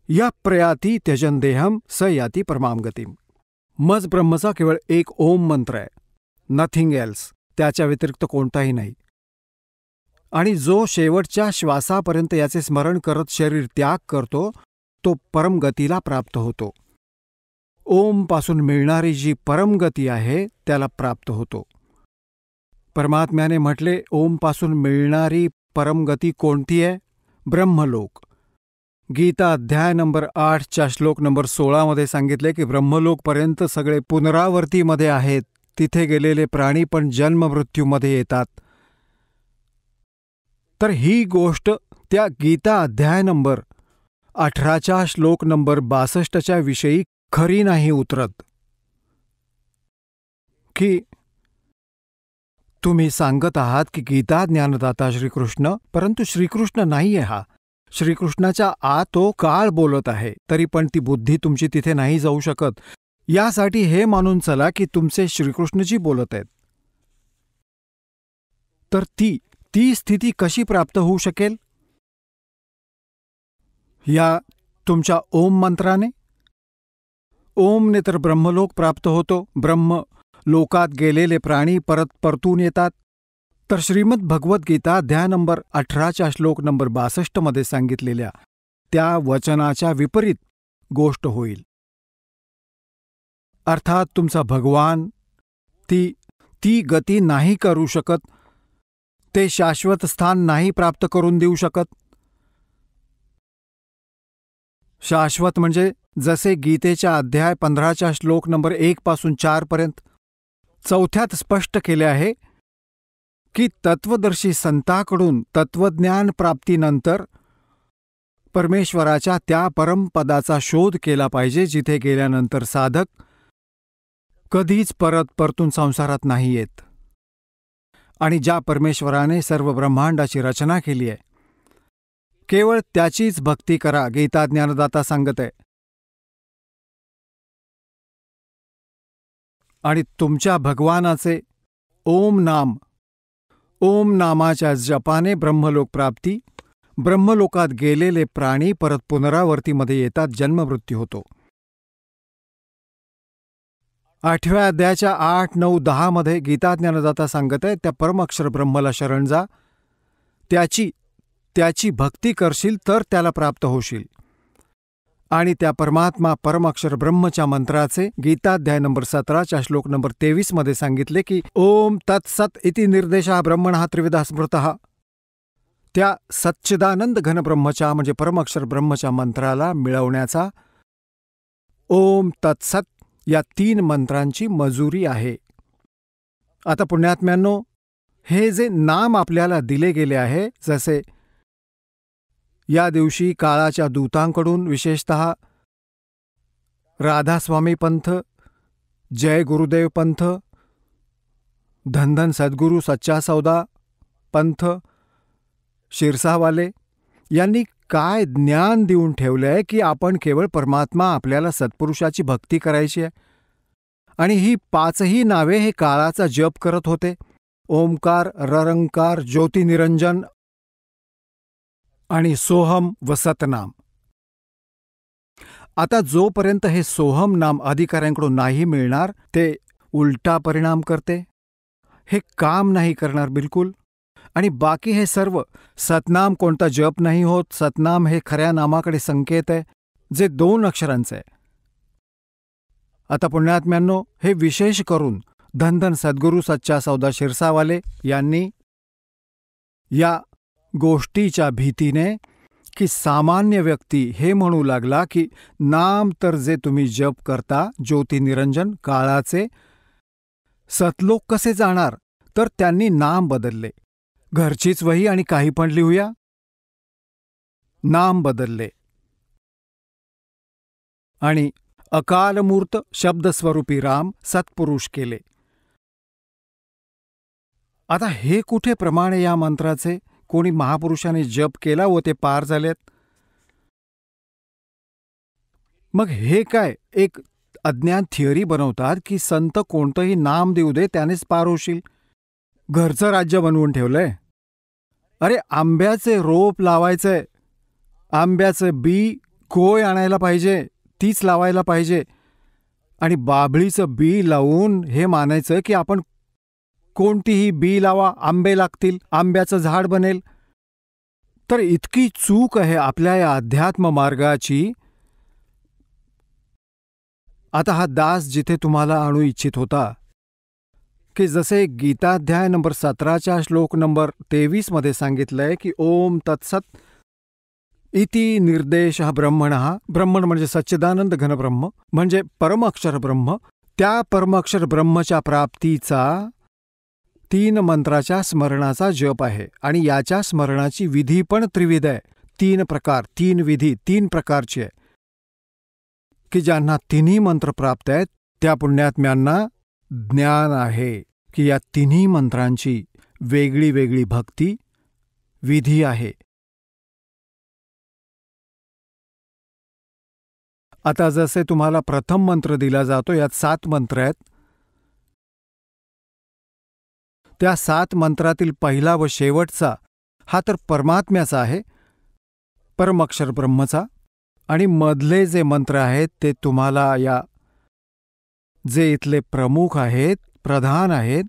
या प्रयाती त्यजन देहम स याती परमाम गतीम. मज ब्रह्मचा केवळ एक ओम मंत्र आहे, नथिंग एल्स, त्याच्या व्यतिरिक्त कोणताही नाही. आणि जो शेवटच्या श्वासापर्यंत याचे स्मरण करत शरीर त्याग करतो तो परमगतीला प्राप्त होतो. ओमपासून मिळणारी जी परमगती आहे त्याला प्राप्त होतो. परमात्म्याने म्हटले ओमपासून मिळणारी परमगती कोणती आहे? ब्रह्मलोक. गीता अध्याय नंबर 8च्या श्लोक नंबर 16 मध्ये सांगितले की ब्रह्मलोकपर्यंत सगळे पुनरावर्तीमध्ये आहेत, तिथे गेलेले प्राणी पण जन्ममृत्यूमध्ये येतात. तर ही गोष्ट त्या गीता अध्याय नंबर 18च्या श्लोक नंबर 62च्या विषयी खरी नाही उतरत. की तुम्ही सांगत आहात की गीता ज्ञानदाता श्रीकृष्ण, परंतु श्रीकृष्ण नाहीये हा. श्रीकृष्णाच्या आत तो काळ बोलत आहे, तरी पण ती बुद्धी तुमची तिथे नाही जाऊ शकत. यासाठी हे मानून चला की तुमचे श्रीकृष्णजी बोलत आहेत. तर ती स्थिती कशी प्राप्त होऊ शकेल? या तुमच्या ओम मंत्राने. ओमने तर ब्रह्मलोक प्राप्त होतो, ब्रह्म लोकात गेलेले प्राणी परतून येतात. तर श्रीमद भगवद्गीता अध्याय नंबर 18च्या श्लोक नंबर 62 मध्ये सांगितलेल्या त्या वचनाच्या विपरीत गोष्ट होईल. अर्थात तुमचा भगवान ती गती नाही करू शकत, ते शाश्वत स्थान नाही प्राप्त करून देऊ शकत. शाश्वत म्हणजे जसे गीतेच्या अध्याय 15च्या श्लोक नंबर 1 पासून 4 पर्यंत चौथ्यात स्पष्ट केले आहे की तत्वदर्शी संताकडून तत्वज्ञान प्राप्तीनंतर परमेश्वराच्या त्या परमपदाचा शोध केला पाहिजे जिथे गेल्यानंतर साधक कधीच परतून संसारात नाही येत. आणि ज्या परमेश्वराने सर्व ब्रह्मांडाची रचना केली आहे, केवळ त्याचीच भक्ती करा, गीता ज्ञानदाता सांगत आहे. आणि तुमच्या भगवानाचे ओम नामाच्या जपाने ब्रह्मलोक प्राप्ती, ब्रह्मलोकात गेलेले प्राणी परत पुनरावर्तीमध्ये येतात, जन्ममृत्यू होतो. 8व्या अध्यायाच्या 8, 9, 10 मध्ये गीता ज्ञानदाता सांगत आहे, त्या परमअक्षर ब्रह्मला शरण जा, त्याची भक्ती करशील तर त्याला प्राप्त होशील. आणि त्या परमात्मा परमअक्षर ब्रह्मच्या मंत्राचे गीताध्याय नंबर 17 श्लोक नंबर 23 मध्ये सांगितले की ओम तत्सत इति निर्देशः ब्रह्मणः त्रिविधा स्मृतः. त्या सच्चिदानंद घनब्रह्मच्या म्हणजे परमअक्षर ब्रह्मच्या मंत्राला मिळवण्याचा ओम तत्सत या 3 मंत्रांची मजुरी आहे. आता पुण्यात्म्यांनो, हे जे नाम आपल्याला दिले गेले आहे, जसे या दिवशी काळाच्या दूतांकडून विशेषतः राधास्वामी पंथ, जय गुरुदेव पंथ, धनधन सद्गुरू सच्चा सौदा पंथ, शिरसावाले यांनी काय ज्ञान देऊन ठेवले आहे की आपण केवळ परमात्मा आपल्याला सत्पुरुषाची भक्ती करायची आहे. आणि ही 5ही नावे हे काळाचा जप करत होते. ओंकार, ररंकार, ज्योतिनिरंजन आणि सोहम व सतनाम. आता जोपर्यंत हे सोहम नाम अधिकाऱ्यांकडून नाही मिळणार, ते उलटा परिणाम करते, हे काम नाही करणार बिलकुल. आणि बाकी हे सर्व सतनाम कोणता जप नाही होत. सतनाम हे खऱ्या नामाकडे संकेत आहे, जे 2 अक्षरांचे आहे. आता पुण्यात्म्यांनो, हे विशेष करून धनधन सद्गुरू सच्चा सौदा शिरसावाले यांनी या गोष्टीच्या भीतीने की सामान्य व्यक्ती हे म्हणू लागला की नाम तर जे तुम्ही जप करता ज्योतिनिरंजन काळाचे, सतलोक कसे जाणार, तर त्यांनी नाम बदलले. घरचीच वही आणि काही पण लिहूया, नाम बदलले आणि अकालमूर्त शब्दस्वरूपी राम सत्पुरुष केले. आता हे कुठे प्रमाण या मंत्राचे? कोणी महापुरुषाने जप केला व ते पार झालेत. मग हे काय एक अज्ञान थिअरी बनवतात की संत कोणतंही नाम देऊ दे त्यानेच पार होशील. घरचं राज्य बनवून ठेवलंय. अरे आंब्याचे रोप लावायचंय, आंब्याचं बी कोय आणायला पाहिजे, तीच लावायला पाहिजे. आणि बाभळीचं बी लावून हे मानायचं की आपण कोणतीही बी लावा, आंबे लागतील, आंब्याचं झाड बनेल. तर इतकी चूक आहे आपल्या या अध्यात्म मार्गाची. आता हा दास जिथे तुम्हाला आणू इच्छित होता की जसे गीताध्याय नंबर 17 श्लोक नंबर 23 मध्ये सांगितलंय की ओम तत्सत इति निर्देशः ब्रह्मणः, ब्रह्मण म्हणजे सच्चिदानंद घनब्रह्म म्हणजे परमअक्षर ब्रह्म, त्या परमअक्षर ब्रह्मच्या प्राप्तीचा 3 मंत्राच्या स्मरणाचा जप आहे. आणि याच्या स्मरणाची विधी पण त्रिविध आहे. 3 प्रकार, 3 विधी, 3 प्रकारची आहे की ज्यांना 3ही मंत्र प्राप्त आहेत त्या पुण्यात्म्यांना ज्ञान आहे की या 3ही मंत्रांची वेगळी वेगळी भक्ती विधी आहे. आता जसे तुम्हाला प्रथम मंत्र दिला जातो, यात 7 मंत्र आहेत. त्या 7 मंत्रातील पहिला व शेवटचा हा तर परमात्म्याचा आहे, परमअक्षर ब्रह्मचा. आणि मधले जे मंत्र आहेत ते तुम्हाला या जे इथले प्रमुख आहेत, प्रधान आहेत,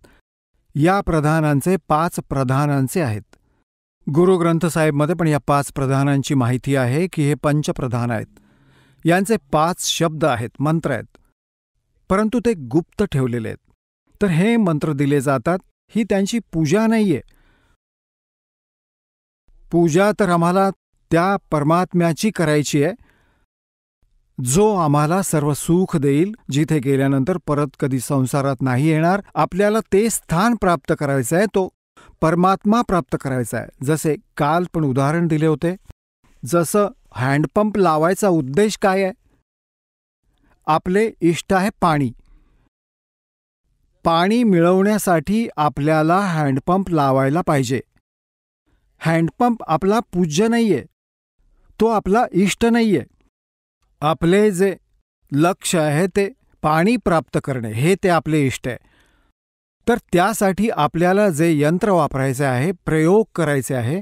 या प्रधानांचे 5 प्रधानांचे आहेत. गुरुग्रंथ साहेबमध्ये पण या 5 प्रधानांची माहिती आहे की हे पंचप्रधान आहेत. यांचे 5 शब्द आहेत, मंत्र आहेत, परंतु ते गुप्त ठेवलेले आहेत. तर हे मंत्र दिले जातात. ही त्यांची पूजा नाहीये. पूजा तर आम्हाला त्या परमात्म्याची करायची आहे जो आम्हाला सर्व सुख देईल, जिथे गेल्यानंतर परत कधी संसारात नाही येणार. आपल्याला ते स्थान प्राप्त करायचं आहे, तो परमात्मा प्राप्त करायचा आहे. जसे काल पण उदाहरण दिले होते, जसं हँडपंप लावायचा उद्देश काय आहे? आपले इष्ट आहे पाणी. पाणी मिळवण्यासाठी आपल्याला हँडपंप लावायला पाहिजे. हँडपंप आपला पूज्य नाहीये, तो आपला इष्ट नाहीये. आपले जे लक्ष आहे ते पाणी प्राप्त करणे, हे ते आपले इष्ट आहे. तर त्यासाठी आपल्याला जे यंत्र वापरायचे आहे, प्रयोग करायचे आहे,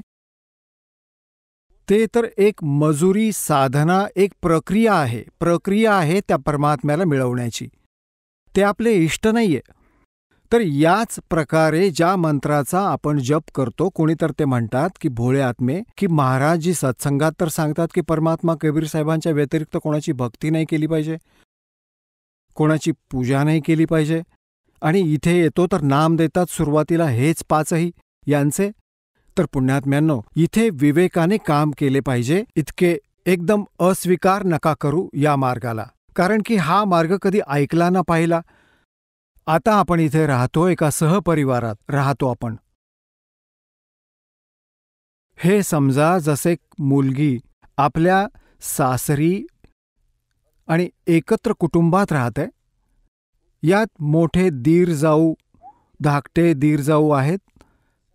ते तर एक मजुरी, साधना, एक प्रक्रिया आहे त्या परमात्म्याला मिळवण्याची. ते आपले इष्ट नाहीये. तर याच प्रकारे ज्या मंत्राचा आपण जप करतो, कोणी तर ते म्हणतात की भोळे आत्मे, की महाराजजी सत्संगात तर सांगतात की परमात्मा कबीर साहेबांच्या व्यतिरिक्त कोणाची भक्ती नाही केली पाहिजे, कोणाची पूजा नाही केली पाहिजे, आणि इथे येतो तर नाम देतात सुरुवातीला हेच पाचही यांचे. तर पुण्यात्म्यांनो, इथे विवेकाने काम केले पाहिजे. इतके एकदम अस्वीकार नका करू या मार्गाला, कारण की हा मार्ग कधी ऐकला ना पाहिला. आता आपण इथे राहतो, एका सहपरिवारात राहतो आपण. हे समजा जसे मुलगी आपल्या सासरी आणि एकत्र कुटुंबात राहते. यात मोठे दीर जाऊ, धाकटे दीर जाऊ आहेत,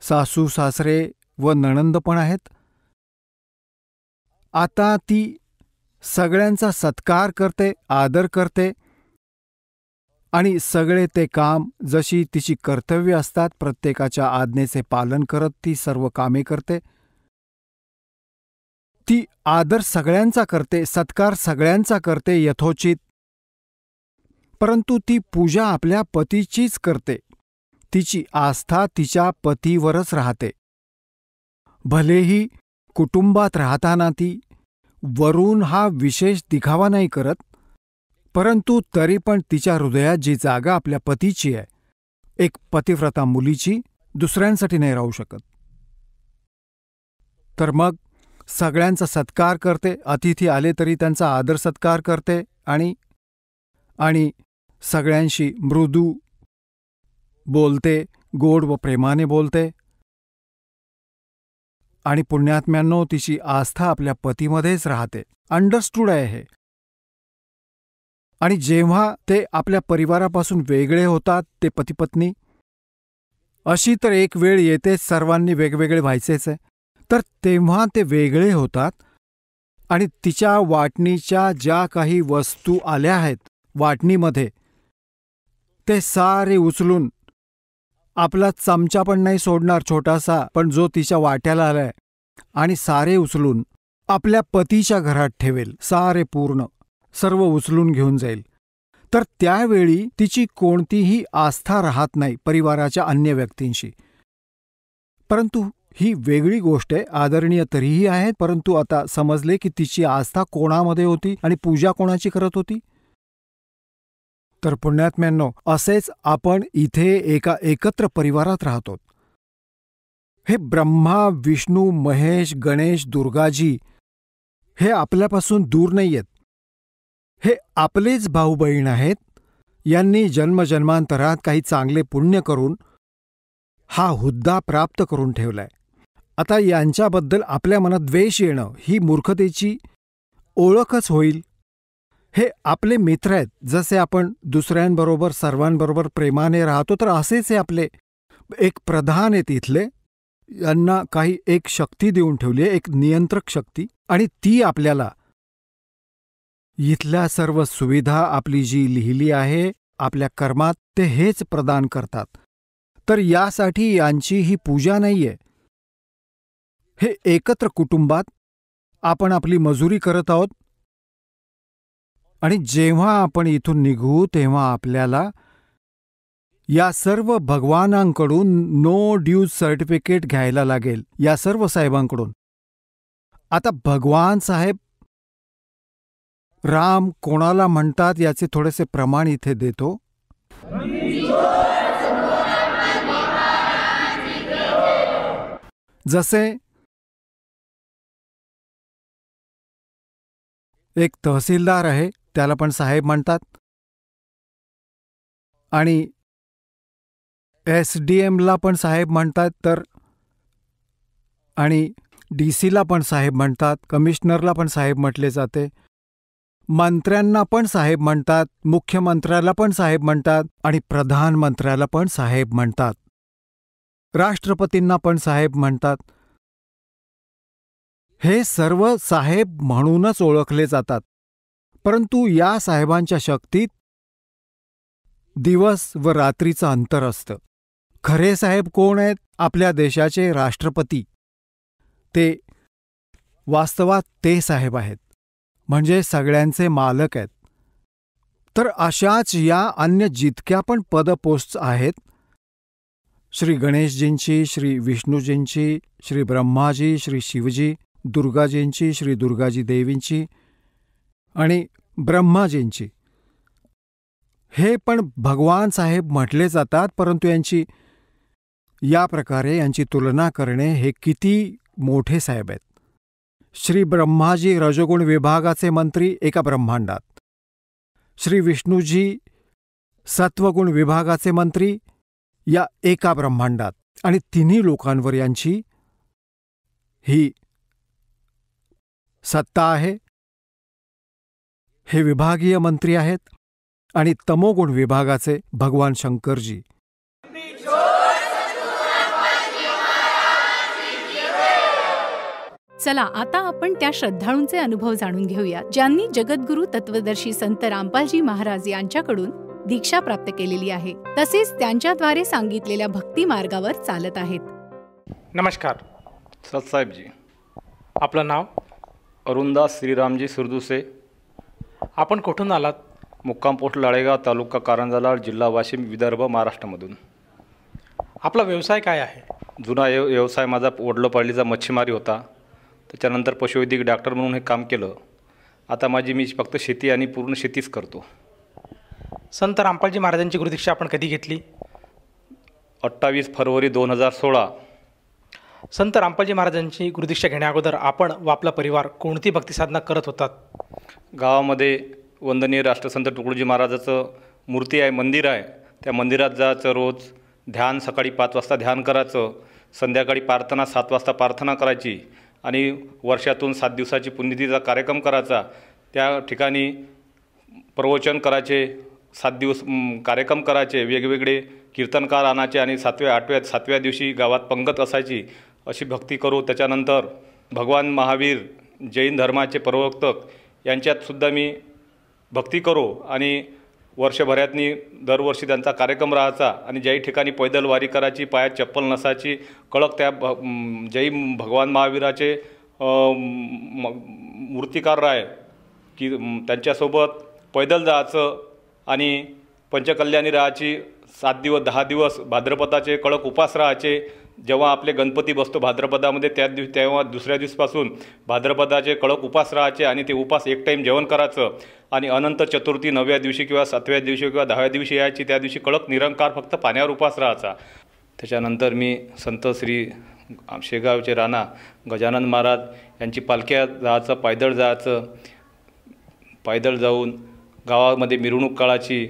सासू सासरे व नणंद पण आहेत. आता ती सगळ्यांचा सत्कार करते, आदर करते, आणि सगळे ते काम जशी तिची कर्तव्य असतात, प्रत्येकाच्या आज्ञेचे पालन करत ती सर्व कामे करते. ती आदर सगळ्यांचा करते, सत्कार सगळ्यांचा करते यथोचित. परंतु ती पूजा आपल्या पतीचीच करते. तिची आस्था तिच्या पतीवरच राहते. भलेही कुटुंबात राहताना ती वरून हा विशेष दिखावा नाही करत, परंतु तरी पण तिच्या हृदयात जी जागा आपल्या पतीची आहे, एक पतिव्रता मुलीची, दुसऱ्यांसाठी नाही राहू शकत. तर मग सगळ्यांचा सत्कार करते, अतिथी आले तरी त्यांचा आदर सत्कार करते, आणि सगळ्यांशी मृदू बोलते, गोड व प्रेमाने बोलते. आणि पुण्यात्म्यांनो, तिची आस्था आपल्या पतीमध्येच राहते. अंडरस्टूड आहे हे. आणि जेव्हा ते आपल्या परिवारापासून वेगळे होतात, ते पतिपत्नी, अशी तर एक वेळ येते सर्वांनी वेगवेगळे व्हायचेच आहे, तर तेव्हा ते वेगळे होतात. आणि तिच्या वाटणीच्या ज्या काही वस्तू आल्या आहेत वाटणीमध्ये, ते सारे उचलून, आपला चमचा पण नाही सोडणार छोटासा, पण जो तिच्या वाट्याला आलाय, आणि सारे उचलून आपल्या पतीच्या घरात ठेवेल. सारे पूर्ण सर्व उचलून घेऊन जाईल. तर त्यावेळी तिची कोणतीही आस्था राहत नाही परिवाराच्या अन्य व्यक्तींशी. परंतु ही वेगळी गोष्ट आहे, आदरणीय तरीही आहेत. परंतु आता समजले की तिची आस्था कोणामध्ये होती आणि पूजा कोणाची करत होती. तर पुण्यात्म्यांनो, असेच आपण इथे एका एकत्र परिवारात राहतो. हे ब्रह्मा, विष्णू, महेश, गणेश, दुर्गाजी हे आपल्यापासून दूर नाहीयेत. हे आपलेच भाऊ बहीण आहेत. यांनी जन्मजन्मांतरात काही चांगले पुण्य करून हा हुद्दा प्राप्त करून ठेवलाय. आता यांच्याबद्दल आपल्या मनात द्वेष येणं ही मूर्खतेची ओळखच होईल. हे आपले मित्र आहेत. जसे आपण दुसऱ्यांबरोबर सर्वांबरोबर प्रेमाने राहतो, तर असेच हे आपले एक प्रधान आहेत इथले. यांना काही एक शक्ती देऊन ठेवली आहे, एक नियंत्रक शक्ती, आणि ती आपल्याला इथल्या सर्व सुविधा आपली जी लिहिली आहे आपल्या कर्मात, ते हेच प्रदान करतात. तर यासाठी यांची ही पूजा नाहीये. हे एकत्र कुटुंबात आपण आपली मजुरी करत आहोत. आणि जेव्हा आपण इथून निघू तेव्हा आपल्याला या सर्व भगवानांकडून नो ड्यूज सर्टिफिकेट घ्यायला लागेल, या सर्व साहेबांकडून. आता भगवान साहेब राम कोणाला म्हणतात याचे थोडेसे प्रमाण इथे देतो. जसे एक तहसीलदार आहे, त्याला पण साहेब म्हणतात. आणि SDMला पण साहेब म्हणतात, तर आणि DC ला पण साहेब म्हणतात, कमिशनरला पण साहेब म्हटले जाते, मंत्र्यांना पण साहेब म्हणतात, मुख्यमंत्र्याला पण साहेब म्हणतात आणि प्रधानमंत्र्याला पण साहेब म्हणतात, राष्ट्रपतींना पण साहेब म्हणतात. हे सर्व साहेब म्हणूनच ओळखले जातात. परंतु या साहेबांच्या शक्तीत दिवस व रात्रीचं अंतर असतं. खरे साहेब कोण आहेत? आपल्या देशाचे राष्ट्रपती. ते वास्तवात ते साहेब आहेत, म्हणजे सगळ्यांचे मालक आहेत. तर अशाच या अन्य जितक्या पण पदपोस्ट आहेत, श्री गणेशजींची, श्री विष्णूजींची, श्री ब्रह्माजी, श्री शिवजी, दुर्गाजींची, श्री दुर्गाजी देवींची आणि ब्रह्माजींची, हे पण भगवान साहेब म्हटले जातात. परंतु या प्रकारे यांची तुलना करणे हे किती मोठे साहेब आहेत. श्री ब्रह्माजी रजोगुण विभागाचे मंत्री एका ब्रह्मांडात, श्री विष्णूजी सत्वगुण विभागाचे मंत्री या एका ब्रह्मांडात, आणि तिन्ही लोकांवर यांची ही सत्ता आहे. हे विभागीय मंत्री आहेत. आणि तमोगुण विभागाचे भगवान शंकरजी. चला आता आपण त्या श्रद्धाळूंचे अनुभव जाणून घेऊया ज्यांनी जगद्गुरू तत्वदर्शी संत रामपालजी महाराज यांच्याकडून दीक्षा प्राप्त केलेली आहे, तसेच त्यांच्याद्वारे सांगितलेल्या भक्ती मार्गावर चालत आहेत. नमस्कार सतसाहेबजी. आपलं नाव? अरुणदास श्रीरामजी सुरदुसे. आपण कुठून आलात? मुक्काम पोस्ट लाळेगाव, तालुका कारंजा, जिल्हा वाशिम, विदर्भ, महाराष्ट्रामधून. आपला व्यवसाय काय आहे? जुना व्यवसाय माझा वडलोपार्लीचा मच्छीमारी होता. त्याच्यानंतर पशुवैद्यक डॉक्टर म्हणून हे काम केलं. आता मी फक्त शेती आणि पूर्ण शेतीच करतो. संत रामपालजी महाराजांची गुरुदीक्षा आपण कधी घेतली? 28 फरवरी 2016. संत रामपालजी महाराजांची गुरुदीक्षा घेण्याअगोदर आपण व आपला परिवार कोणती भक्तिसाधना करत होतात? गावामध्ये वंदनीय राष्ट्रसंत तुकडोजी महाराजाचं मूर्ती आहे, मंदिर आहे. त्या मंदिरात जायचं, रोज ध्यान, सकाळी 5 वाजता ध्यान करायचं, संध्याकाळी प्रार्थना 7 वाजता प्रार्थना करायची आणि वर्षातून 7 दिवसाची पुण्यतिथीचा कार्यक्रम करायचा. त्या ठिकाणी प्रवचन करायचे, 7 दिवस कार्यक्रम करायचे, वेगवेगळे कीर्तनकार आणायचे आणि 7व्या दिवशी गावात पंगत असायची. अशी भक्ती करू. त्याच्यानंतर भगवान महावीर, जैन धर्माचे प्रवर्तक यांच्यातसुद्धा मी भक्ती करो आणि वर्षभरातनी दरवर्षी त्यांचा कार्यक्रम राहायचा. आणि ज्याही ठिकाणी पैदल वारी करायची, पायात चप्पल नसायची, कळक त्या जैन भगवान महावीराचे मूर्तिकार राय की त्यांच्यासोबत पैदल जायचं आणि पंचकल्याणी राहायची. 7 दिवस 10 दिवस भाद्रपदाचे कडक उपास राहायचे. जेव्हा आपले गणपती बसतो भाद्रपदामध्ये तेव्हा दुसऱ्या दिवसापासून भाद्रपदाचे कडक उपास राहायचे आणि ते उपास एक टाईम जेवण करायचं. आणि अनंत चतुर्थी 9व्या दिवशी किंवा 7व्या दिवशी किंवा 10व्या दिवशी यायची, त्या दिवशी कडक निरंकार फक्त पाण्यावर उपास राहायचा. त्याच्यानंतर मी संत श्री शेगावचे राणा गजानन महाराज यांची पालख्या जायचं, पायदळ जाऊन गावामध्ये मिरवणूक काढायची.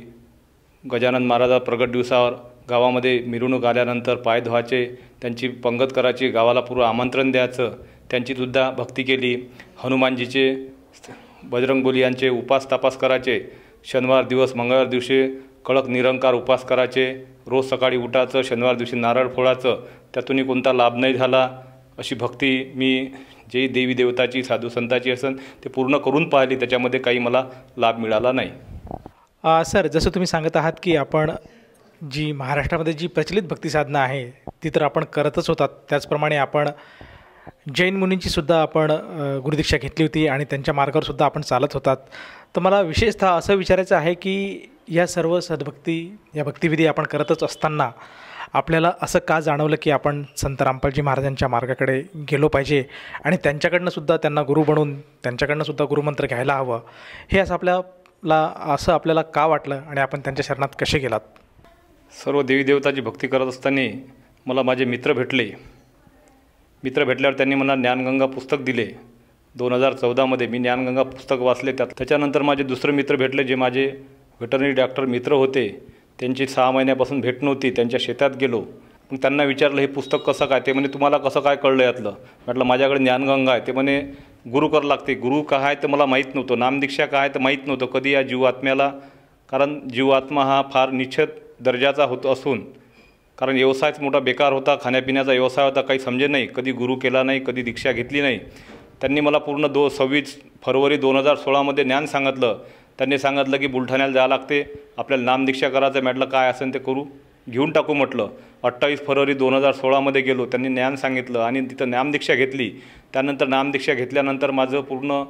गजानन महाराजा प्रगट दिवसावर गावामध्ये मिरवणूक आल्यानंतर पाय धुवायचे, त्यांची पंगत करायची, गावाला पूर्व आमंत्रण द्यायचं. त्यांचीसुद्धा भक्ती केली. हनुमानजीचे, बजरंगबली यांचे उपास तपास करायचे. शनिवार दिवस मंगळवार दिवशी कडक निरंकार उपास करायचे. रोज सकाळी उठायचं, शनिवार दिवशी नारळ फोडायचं. त्यातूनही कोणता लाभ नाही झाला. अशी भक्ती मी जे देवी देवताची, साधू संताची असेल ते पूर्ण करून पाहिली. त्याच्यामध्ये काही मला लाभ मिळाला नाही. सर, जसं तुम्ही सांगत आहात की आपण जी महाराष्ट्रामध्ये जी प्रचलित भक्तिसाधना आहे ती तर आपण करतच होतात, त्याचप्रमाणे आपण जैन मुनींचीसुद्धा आपण गुरुदीक्षा घेतली होती आणि त्यांच्या मार्गावरसुद्धा आपण चालत होतात. तर मला विशेषतः असं विचारायचं आहे की या सर्व सद्भक्ती, या भक्तिविधी आपण करतच असताना आपल्याला असं का जाणवलं की आपण संत रामपालजी महाराजांच्या मार्गाकडे गेलो पाहिजे आणि त्यांच्याकडनंसुद्धा त्यांना गुरु बनवून त्यांच्याकडनंसुद्धा गुरुमंत्र घ्यायला हवं, हे असं आपल्याला का वाटलं आणि आपण त्यांच्या शरणात कसे गेलात? सर्व देवी देवताची भक्ती करत असताना मला माझे मित्र भेटले. मित्र भेटल्यावर त्यांनी मला ज्ञानगंगा पुस्तक दिले. 2014मध्ये मी ज्ञानगंगा पुस्तक वाचले. त्याच्यानंतर माझे दुसरे मित्र भेटले, जे माझे व्हेटरनरी डॉक्टर मित्र होते. त्यांची 6 महिन्यापासून भेट नव्हती. त्यांच्या शेतात गेलो. मग त्यांना विचारलं, हे पुस्तक कसं काय? ते म्हणे, तुम्हाला कसं काय कळलं यातलं? म्हटलं, माझ्याकडे ज्ञानगंगा आहे. ते म्हणे, गुरु करावं लागते. गुरु काय आहे ते मला माहीत नव्हतं. नामदीक्षा काय आहे ते माहीत नव्हतं कधी या जीवात्म्याला. कारण जीवात्मा हा फार निश्चित दर्जाचा होत असून, कारण व्यवसायच मोठा बेकार होता, खाण्यापिण्याचा व्यवसाय होता, काही समजे नाही. कधी गुरु केला नाही, कधी दीक्षा घेतली नाही. त्यांनी मला पूर्ण 26 फरवरी 2016मध्ये ज्ञान सांगितलं. त्यांनी सांगितलं की बुलढाण्याला जावं लागते, आपल्याला नामदीक्षा करायचं. म्हटलं, काय असेल ते करू, घेऊन टाकू म्हटलं. 28 फरवरी 2016मध्ये गेलो. त्यांनी ज्ञान सांगितलं आणि तिथं नामदीक्षा घेतली. त्यानंतर नामदीक्षा घेतल्यानंतर माझं पूर्ण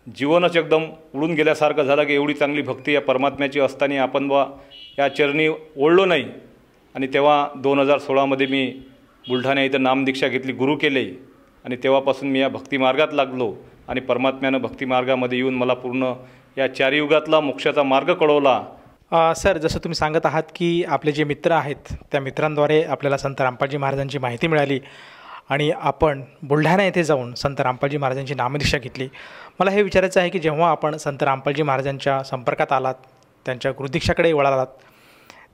जीवनच एकदम उडून गेल्यासारखं झालं की एवढी चांगली भक्ती या परमात्म्याची असताना आपण या चरणी ओढलो नाही. आणि तेव्हा 2016मध्ये मी बुलढाणा इथं नामदीक्षा घेतली, गुरु केले. आणि तेव्हापासून मी या भक्तिमार्गात लागलो. आणि परमात्म्यानं भक्तिमार्गामध्ये येऊन मला पूर्ण या 4 युगातला मोक्षाचा मार्ग कळवला. सर, जसं तुम्ही सांगत आहात की आपले जे मित्र आहेत त्या मित्रांद्वारे आपल्याला संत रामपालजी महाराजांची माहिती मिळाली आणि आपण बुलढाणा येथे जाऊन संत रामपालजी महाराजांची नामदीक्षा घेतली. मला हे विचारायचं आहे की जेव्हा आपण संत रामपालजी महाराजांच्या संपर्कात आलात, त्यांच्या गुरुदीक्षाकडे वळालात,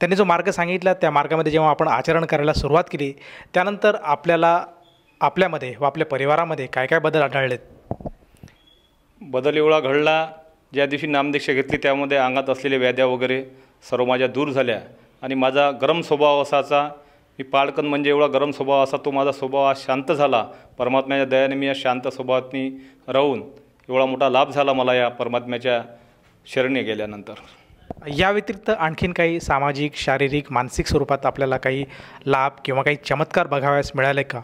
त्यांनी जो मार्ग सांगितला त्या मार्गामध्ये जेव्हा आपण आचरण करायला सुरुवात केली, त्यानंतर आपल्याला आपल्यामध्ये व आपल्या परिवारामध्ये काय काय बदल आढळलेत? बदल एवढा घडला, ज्या दिवशी नामदीक्षा घेतली त्यामध्ये अंगात असलेले व्याध्या वगैरे सर्व माझ्या दूर झाल्या. आणि माझा गरम स्वभाव असाचा, मी पाळकन म्हणजे एवढा गरम स्वभाव असा, तो माझा स्वभाव आज शांत झाला. परमात्म्याच्या दयाने मी या शांत स्वभावातनी राहून एवढा मोठा लाभ झाला मला या परमात्म्याच्या शरणी गेल्यानंतर. या व्यतिरिक्त आणखीन काही सामाजिक, शारीरिक, मानसिक स्वरूपात आपल्याला काही लाभ किंवा काही चमत्कार बघावयास मिळाले का?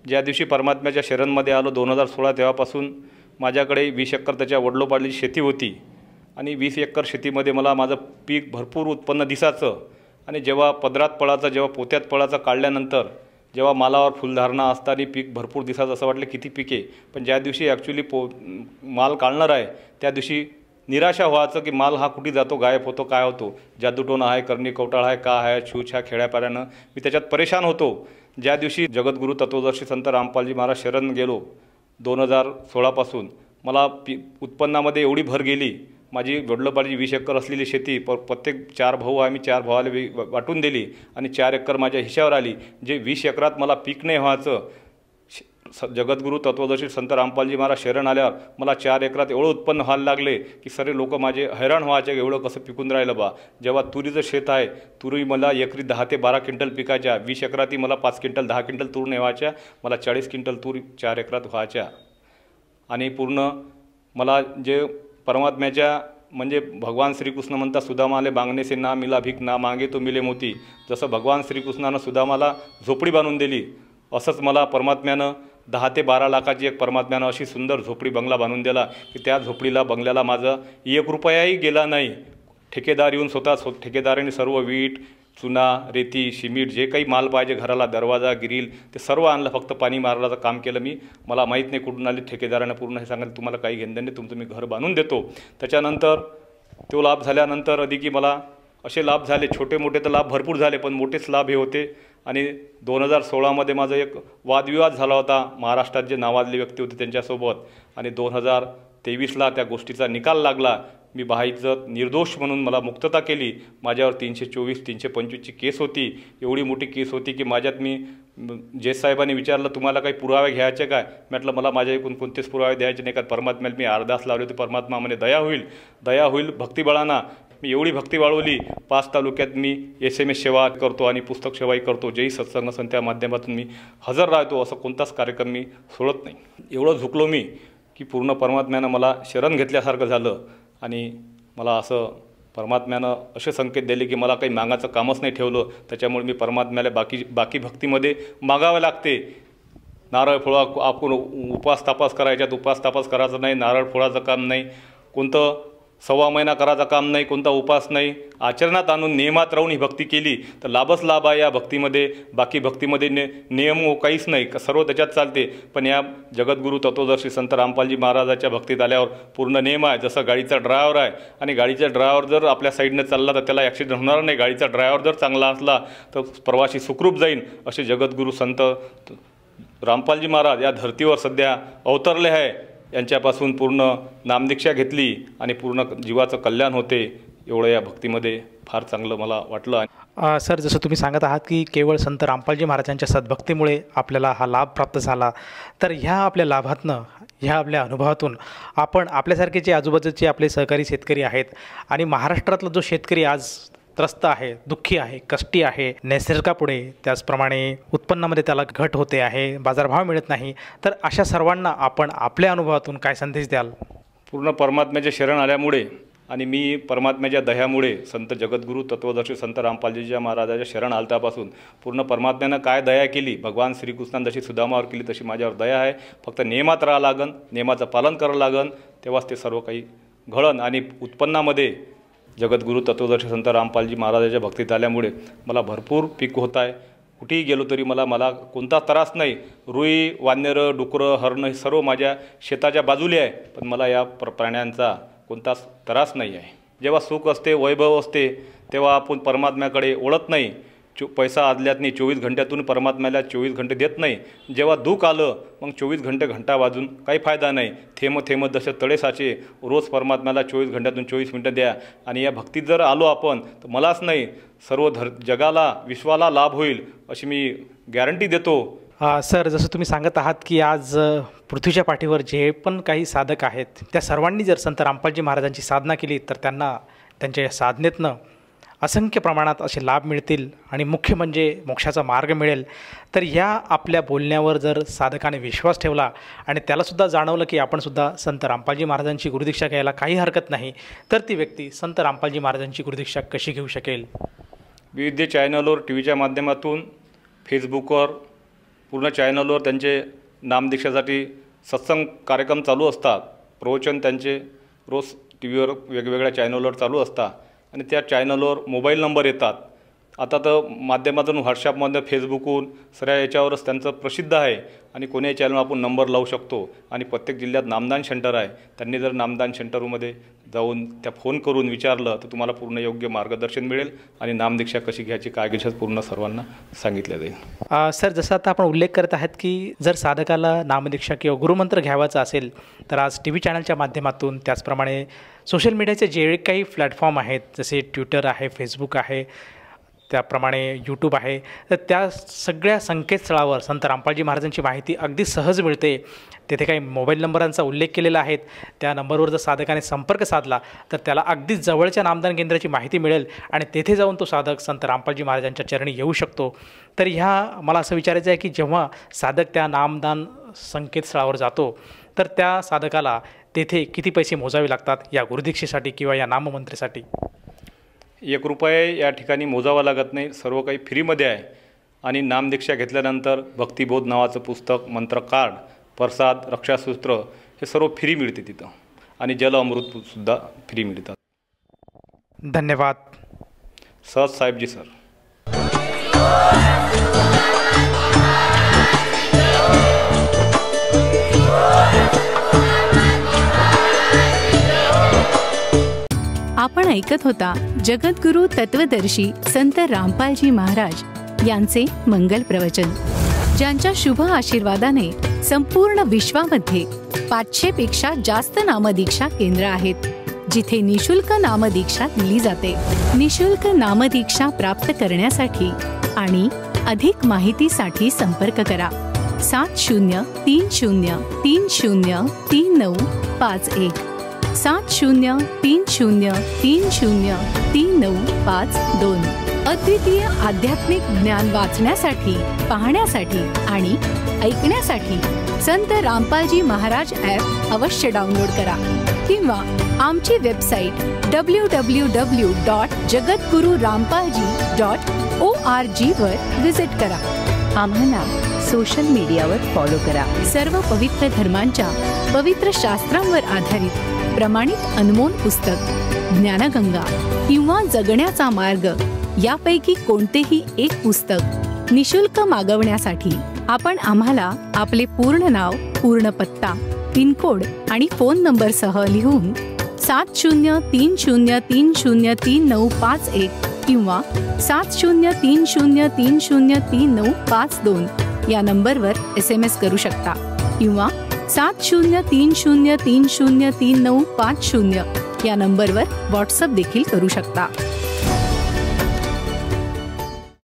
ज्या दिवशी परमात्म्याच्या शरणमध्ये आलो 2016, तेव्हापासून माझ्याकडे 20 एकर त्याच्या वडलोपाडलीची शेती होती. आणि 20 एकर शेतीमध्ये मला माझं पीक भरपूर उत्पन्न दिसायचं. आणि जेव्हा पदरात पळाचं, जेव्हा पोत्यात पळाचं काढल्यानंतर जेव्हा मालावर फुलधारणा असताना पीक भरपूर दिसायचं, असं वाटलं किती पिके. पण ज्या दिवशी ॲक्च्युली माल काढणार आहे त्या दिवशी निराशा व्हायचं की माल हा कुठे जातो, गायब होतो, काय होतो, जादूटोणा आहे, करणी कवटाळ आहे, का आहे, छूछा खेड्यापाड्यानं मी त्याच्यात परेशान होतो. ज्या दिवशी जगद्गुरू तत्वदर्शी संत रामपालजी महाराज शरण गेलो 2016पासून, मला उत्पन्नामध्ये एवढी भर गेली. माझी वडलोपाडली 20 एकर असलेली शेती प्रत्येक 4 भाऊ आम्ही 4 भावाला वाटून दिली आणि 4 एकर माझ्या हिशावर आली. जे 20 एकरात मला पीक नाही व्हायचं, जगद्गुरू तत्वदर्शी संत रामपालजी महाराज शरण आल्यावर मला 4 एकरात एवढं उत्पन्न व्हायला लागले की सर्व लोक माझे हैराण व्हायचे, एवढं कसं पिकून राहिलं बा. जेव्हा तुरीचं शेत आहे, तुरी मला एकरी 10 ते 12 क्विंटल पिकायच्या. 20 एकरातही मला 5 क्विंटल 10 क्विंटल तूर नाही व्हायच्या, मला 40 क्विंटल तूर 4 एकरात व्हायच्या. आणि पूर्ण मला जे परमात्म्याच्या म्हणजे भगवान श्रीकृष्ण म्हणतात, सुदामाले बांगणे से ना मिला भीक, ना मागे तो मिले मोती. जसं भगवान श्रीकृष्णानं सुदामाला झोपडी बांधून दिली, असंच मला परमात्म्यानं 10 ते 12 लाखाची एक परमात्म्यानं अशी सुंदर झोपडी बंगला बांधून दिला की त्या झोपडीला बंगल्याला माझं 1 रुपयाही गेला नाही. ठेकेदार येऊन स्वतः ठेकेदाराने सर्व वीट, चुना, रेती, सिमीट, जे काही माल पाहिजे घराला, दरवाजा, ग्रिल, ते सर्व आणलं. फक्त पाणी मारल्याचं काम केलं मी. मला माहीत नाही कुठून आली. ठेकेदारानं पूर्ण हे सांगितलं, तुम्हाला काही घेणं नाही, तुमचं मी घर बांधून देतो. त्याच्यानंतर तो लाभ झाल्यानंतर अधिक मला असे लाभ झाले, छोटे मोठे तर लाभ भरपूर झाले, पण मोठेच लाभ हे होते. आणि 2016मध्ये माझा एक वादविवाद झाला होता महाराष्ट्रात जे नावाजले व्यक्ती होते त्यांच्यासोबत. आणि 2023ला त्या गोष्टीचा निकाल लागला. मी बाईचं निर्दोष म्हणून मला मुक्तता केली. माझ्यावर 324, 325ची केस होती. एवढी मोठी केस होती की माझ्यात मी जज साहेबांनी विचारलं, तुम्हाला काही पुरावे घ्यायचे काय? म्हटलं, मला माझ्या एकूण कोणतेच पुरावे द्यायचे नाही, कारण परमात्म्याला मी अरदास लावले होते, परमात्मा म्हणे दया होईल भक्तिबळांना. मी एवढी भक्ती वाढवली. 5 तालुक्यात मी SMS सेवा करतो आणि पुस्तक सेवाही करतो. जेही सत्संग सण त्या माध्यमातून मी हजर राहतो. असं कोणताच कार्यक्रम मी सोडत नाही. एवढं झुकलो मी की पूर्ण परमात्म्यानं मला शरण घेतल्यासारखं झालं. आणि मला असं परमात्म्यानं असे संकेत दिले की मला काही मागायचं कामच नाही ठेवलं. त्याच्यामुळे मी परमात्म्याला बाकी भक्तीमध्ये मागावं लागते. नारळ फोळा आपण उपास तापास करायच्यात, उपास तापास करायचं नाही, नारळ फोळाचं काम नाही, कोणतं 1.25 महिना करायचं काम नाही, कोणता उपास नाही. आचरणात आणून नियमात राहून ही भक्ती केली तर लाभच लाभ आहे या भक्तीमध्ये. बाकी भक्तीमध्ये नियम काहीच नाही, सर्व त्याच्यात चालते. पण या जगद्गुरू तत्वदर्शी संत रामपालजी महाराजाच्या भक्तीत आल्यावर पूर्ण नियम आहे. जसं गाडीचा ड्रायव्हर आहे आणि गाडीचा ड्रायव्हर जर आपल्या साईडनं चालला तर त्याला ॲक्सिडेंट होणार नाही. गाडीचा ड्रायव्हर जर चांगला असला तर प्रवासी सुखरूप जाईन. असे जगद्गुरू संत रामपालजी महाराज या धर्तीवर सध्या अवतरले आहे, यांच्यापासून पूर्ण नामदीक्षा घेतली आणि पूर्ण जीवाचं कल्याण होते, एवढं या भक्तीमध्ये फार चांगलं मला वाटलं. सर, जसं तुम्ही सांगत आहात की केवळ संत रामपालजी महाराजांच्या सद्भक्तीमुळे आपल्याला हा लाभ प्राप्त झाला, तर ह्या आपल्या लाभातनं, ह्या आपल्या अनुभवातून आपण आपल्यासारखे जे आजूबाजूचे आपले सहकारी शेतकरी आहेत आणि महाराष्ट्रातला जो शेतकरी आज त्रस्त आहे, दुःखी आहे, कष्टी आहे, निसर्गापुढे, त्याचप्रमाणे उत्पन्नामध्ये त्याला घट होते आहे, बाजारभाव मिळत नाही, तर अशा सर्वांना आपण आपल्या अनुभवातून काय संदेश द्याल? पूर्ण परमात्म्याचे शरण आल्यामुळे आणि मी परमात्म्याच्या दह्यामुळे संत जगद्गुरू तत्वदर्शी संत रामपालजीच्या महाराजाच्या शरण आलतापासून पूर्ण परमात्म्यानं काय दया केली, भगवान श्रीकृष्णानं जशी सुदामावर केली तशी माझ्यावर दया आहे. फक्त नियमात राहावं लागन, नियमाचं पालन करावं लागन, तेव्हाच ते सर्व काही घडन. आणि उत्पन्नामध्ये जगद्गुरू तत्वदर्शी संत रामपालजी महाराजाच्या भक्तीत आल्यामुळे मला भरपूर पीक होत आहे. कुठेही गेलो तरी मला कोणता त्रास नाही. रुई, वानरं, डुकरं, हरणं हे सर्व माझ्या शेताच्या बाजूला आहे, पण मला या प्राण्यांचा कोणताच त्रास नाही आहे. जेव्हा सुख असते, वैभव असते, तेव्हा आपण परमात्म्याकडे ओळत नाही. पैसा आदल्यातनी 24 घंट्यातून परमात्म्याला 24 घंटे देत नाही. जेव्हा दुःख आलं मग 24 घंटा वाजून काही फायदा नाही. थेंब जसे तळे साचे, रोज परमात्म्याला 24 घंट्यातून 24 मिनटं द्या. आणि या भक्तीत जर आलो आपण तर मलाच नाही, सर्व जगाला, विश्वाला लाभ होईल अशी मी गॅरंटी देतो. सर, जसं तुम्ही सांगत आहात की आज पृथ्वीच्या पाठीवर जे पण काही साधक आहेत त्या सर्वांनी जर संत रामपालजी महाराजांची साधना केली तर त्यांना त्यांच्या साधनेतनं असंख्य प्रमाणात असे लाभ मिळतील आणि मुख्य म्हणजे मोक्षाचा मार्ग मिळेल. तर ह्या आपल्या बोलण्यावर जर साधकाने विश्वास ठेवला आणि त्यालासुद्धा जाणवलं की आपणसुद्धा संत रामपालजी महाराजांची गुरुदीक्षा घ्यायला काही हरकत नाही, तर ती व्यक्ती संत रामपालजी महाराजांची गुरुदीक्षा कशी घेऊ शकेल? विविध चॅनलवर, टी व्हीच्या माध्यमातून, फेसबुकवर, पूर्ण चॅनलवर त्यांचे नामदीक्षेसाठी सत्संग कार्यक्रम चालू असतात. प्रवचन त्यांचे रोज टी व्हीवर वेगवेगळ्या चॅनलवर चालू असतात आणि त्या चॅनलवर मोबाईल नंबर येतात. आता तर माध्यमातून, व्हॉट्सॲपमध्ये, फेसबुकहून सगळ्या याच्यावरच त्यांचं प्रसिद्ध आहे आणि कोण्याही चॅनल आपण नंबर लावू शकतो. आणि प्रत्येक जिल्ह्यात नामदान सेंटर आहे. त्यांनी जर नामदान सेंटरमध्ये जाऊन त्या फोन करून विचारलं तर तुम्हाला पूर्ण योग्य मार्गदर्शन मिळेल आणि नामदीक्षा कशी घ्यायची, काय घ्यायचं पूर्ण सर्वांना सांगितलं जाईल. सर, जसं आता आपण उल्लेख करत आहात की जर साधकाला नामदीक्षा किंवा गुरुमंत्र घ्यावाचा असेल तर आज टी व्ही चॅनलच्या माध्यमातून, त्याचप्रमाणे सोशल मीडियाचे जे काही प्लॅटफॉर्म आहेत, जसे ट्विटर आहे, फेसबुक आहे, त्याप्रमाणे यूट्यूब आहे, तर त्या सगळ्या संकेतस्थळावर संत रामपालजी महाराजांची माहिती अगदी सहज मिळते. तेथे काही मोबाईल नंबरांचा उल्लेख केलेला आहे. त्या नंबरवर जर साधकाने संपर्क साधला तर त्याला अगदी जवळच्या नामदान केंद्राची माहिती मिळेल आणि तेथे जाऊन तो साधक संत रामपालजी महाराजांच्या चरणी येऊ शकतो. तर मला असं विचारायचं आहे की जेव्हा साधक त्या नामदान संकेतस्थळावर जातो तर त्या साधकाला तेथे किती पैसे मोजावे लागतात या गुरुदीक्षेसाठी किंवा या नाममंत्रेसाठी? 1 रुपये या ठिकाणी मोजावा लागत नाही. सर्व काही फ्रीमध्ये आहे. आणि नामदीक्षा घेतल्यानंतर भक्तिबोध नावाचं पुस्तक, मंत्र कार्ड, प्रसाद, रक्षासूत्र हे सर्व फ्री मिळते तिथं. आणि जल अमृतसुद्धा फ्री मिळतात. धन्यवाद. सहज साहेबजी सर. आपण ऐकत होता जगद्गुरू तत्वदर्शी संत रामपालजी महाराज यांचे मंगल प्रवचन, ज्यांच्या शुभ आशीर्वादाने संपूर्ण विश्वामध्ये 500 पेक्षा जास्त नामदीक्षा केंद्र आहेत, जिथे निशुल्क नामदीक्षा दिली जाते. निशुल्क नामदीक्षा प्राप्त करण्यासाठी आणि अधिक माहितीसाठी संपर्क करा 7030303951 7030303952. अद्वितीय आध्यात्मिक ज्ञान वाचण्यासाठी, पाहण्यासाठी आणि ऐकण्यासाठी संत रामपालजी महाराज ॲप अवश्य डाउनलोड करा किंवा आमची वेबसाईट www.jagadgururampalji.org वर व्हिजिट करा. आम्हाला सोशल मीडियावर फॉलो करा. सर्व पवित्र धर्मांच्या पवित्र शास्त्रांवर आधारित प्रमाणित अनमोल पुस्तक ज्ञानगंगा किंवा जगण्याचा मार्ग यापैकी कोणतेही एक पुस्तक निशुल्क मागवण्यासाठी आपण आम्हाला आपले पूर्ण नाव, पूर्ण पत्ता, पिनकोड आणि फोन नंबरसह लिहून 7030303951 किंवा 7030303952 या नंबरवर SMS करू शकता किंवा 7030303950 या नंबरवर व्हॉट्सअप देखील करू शकता.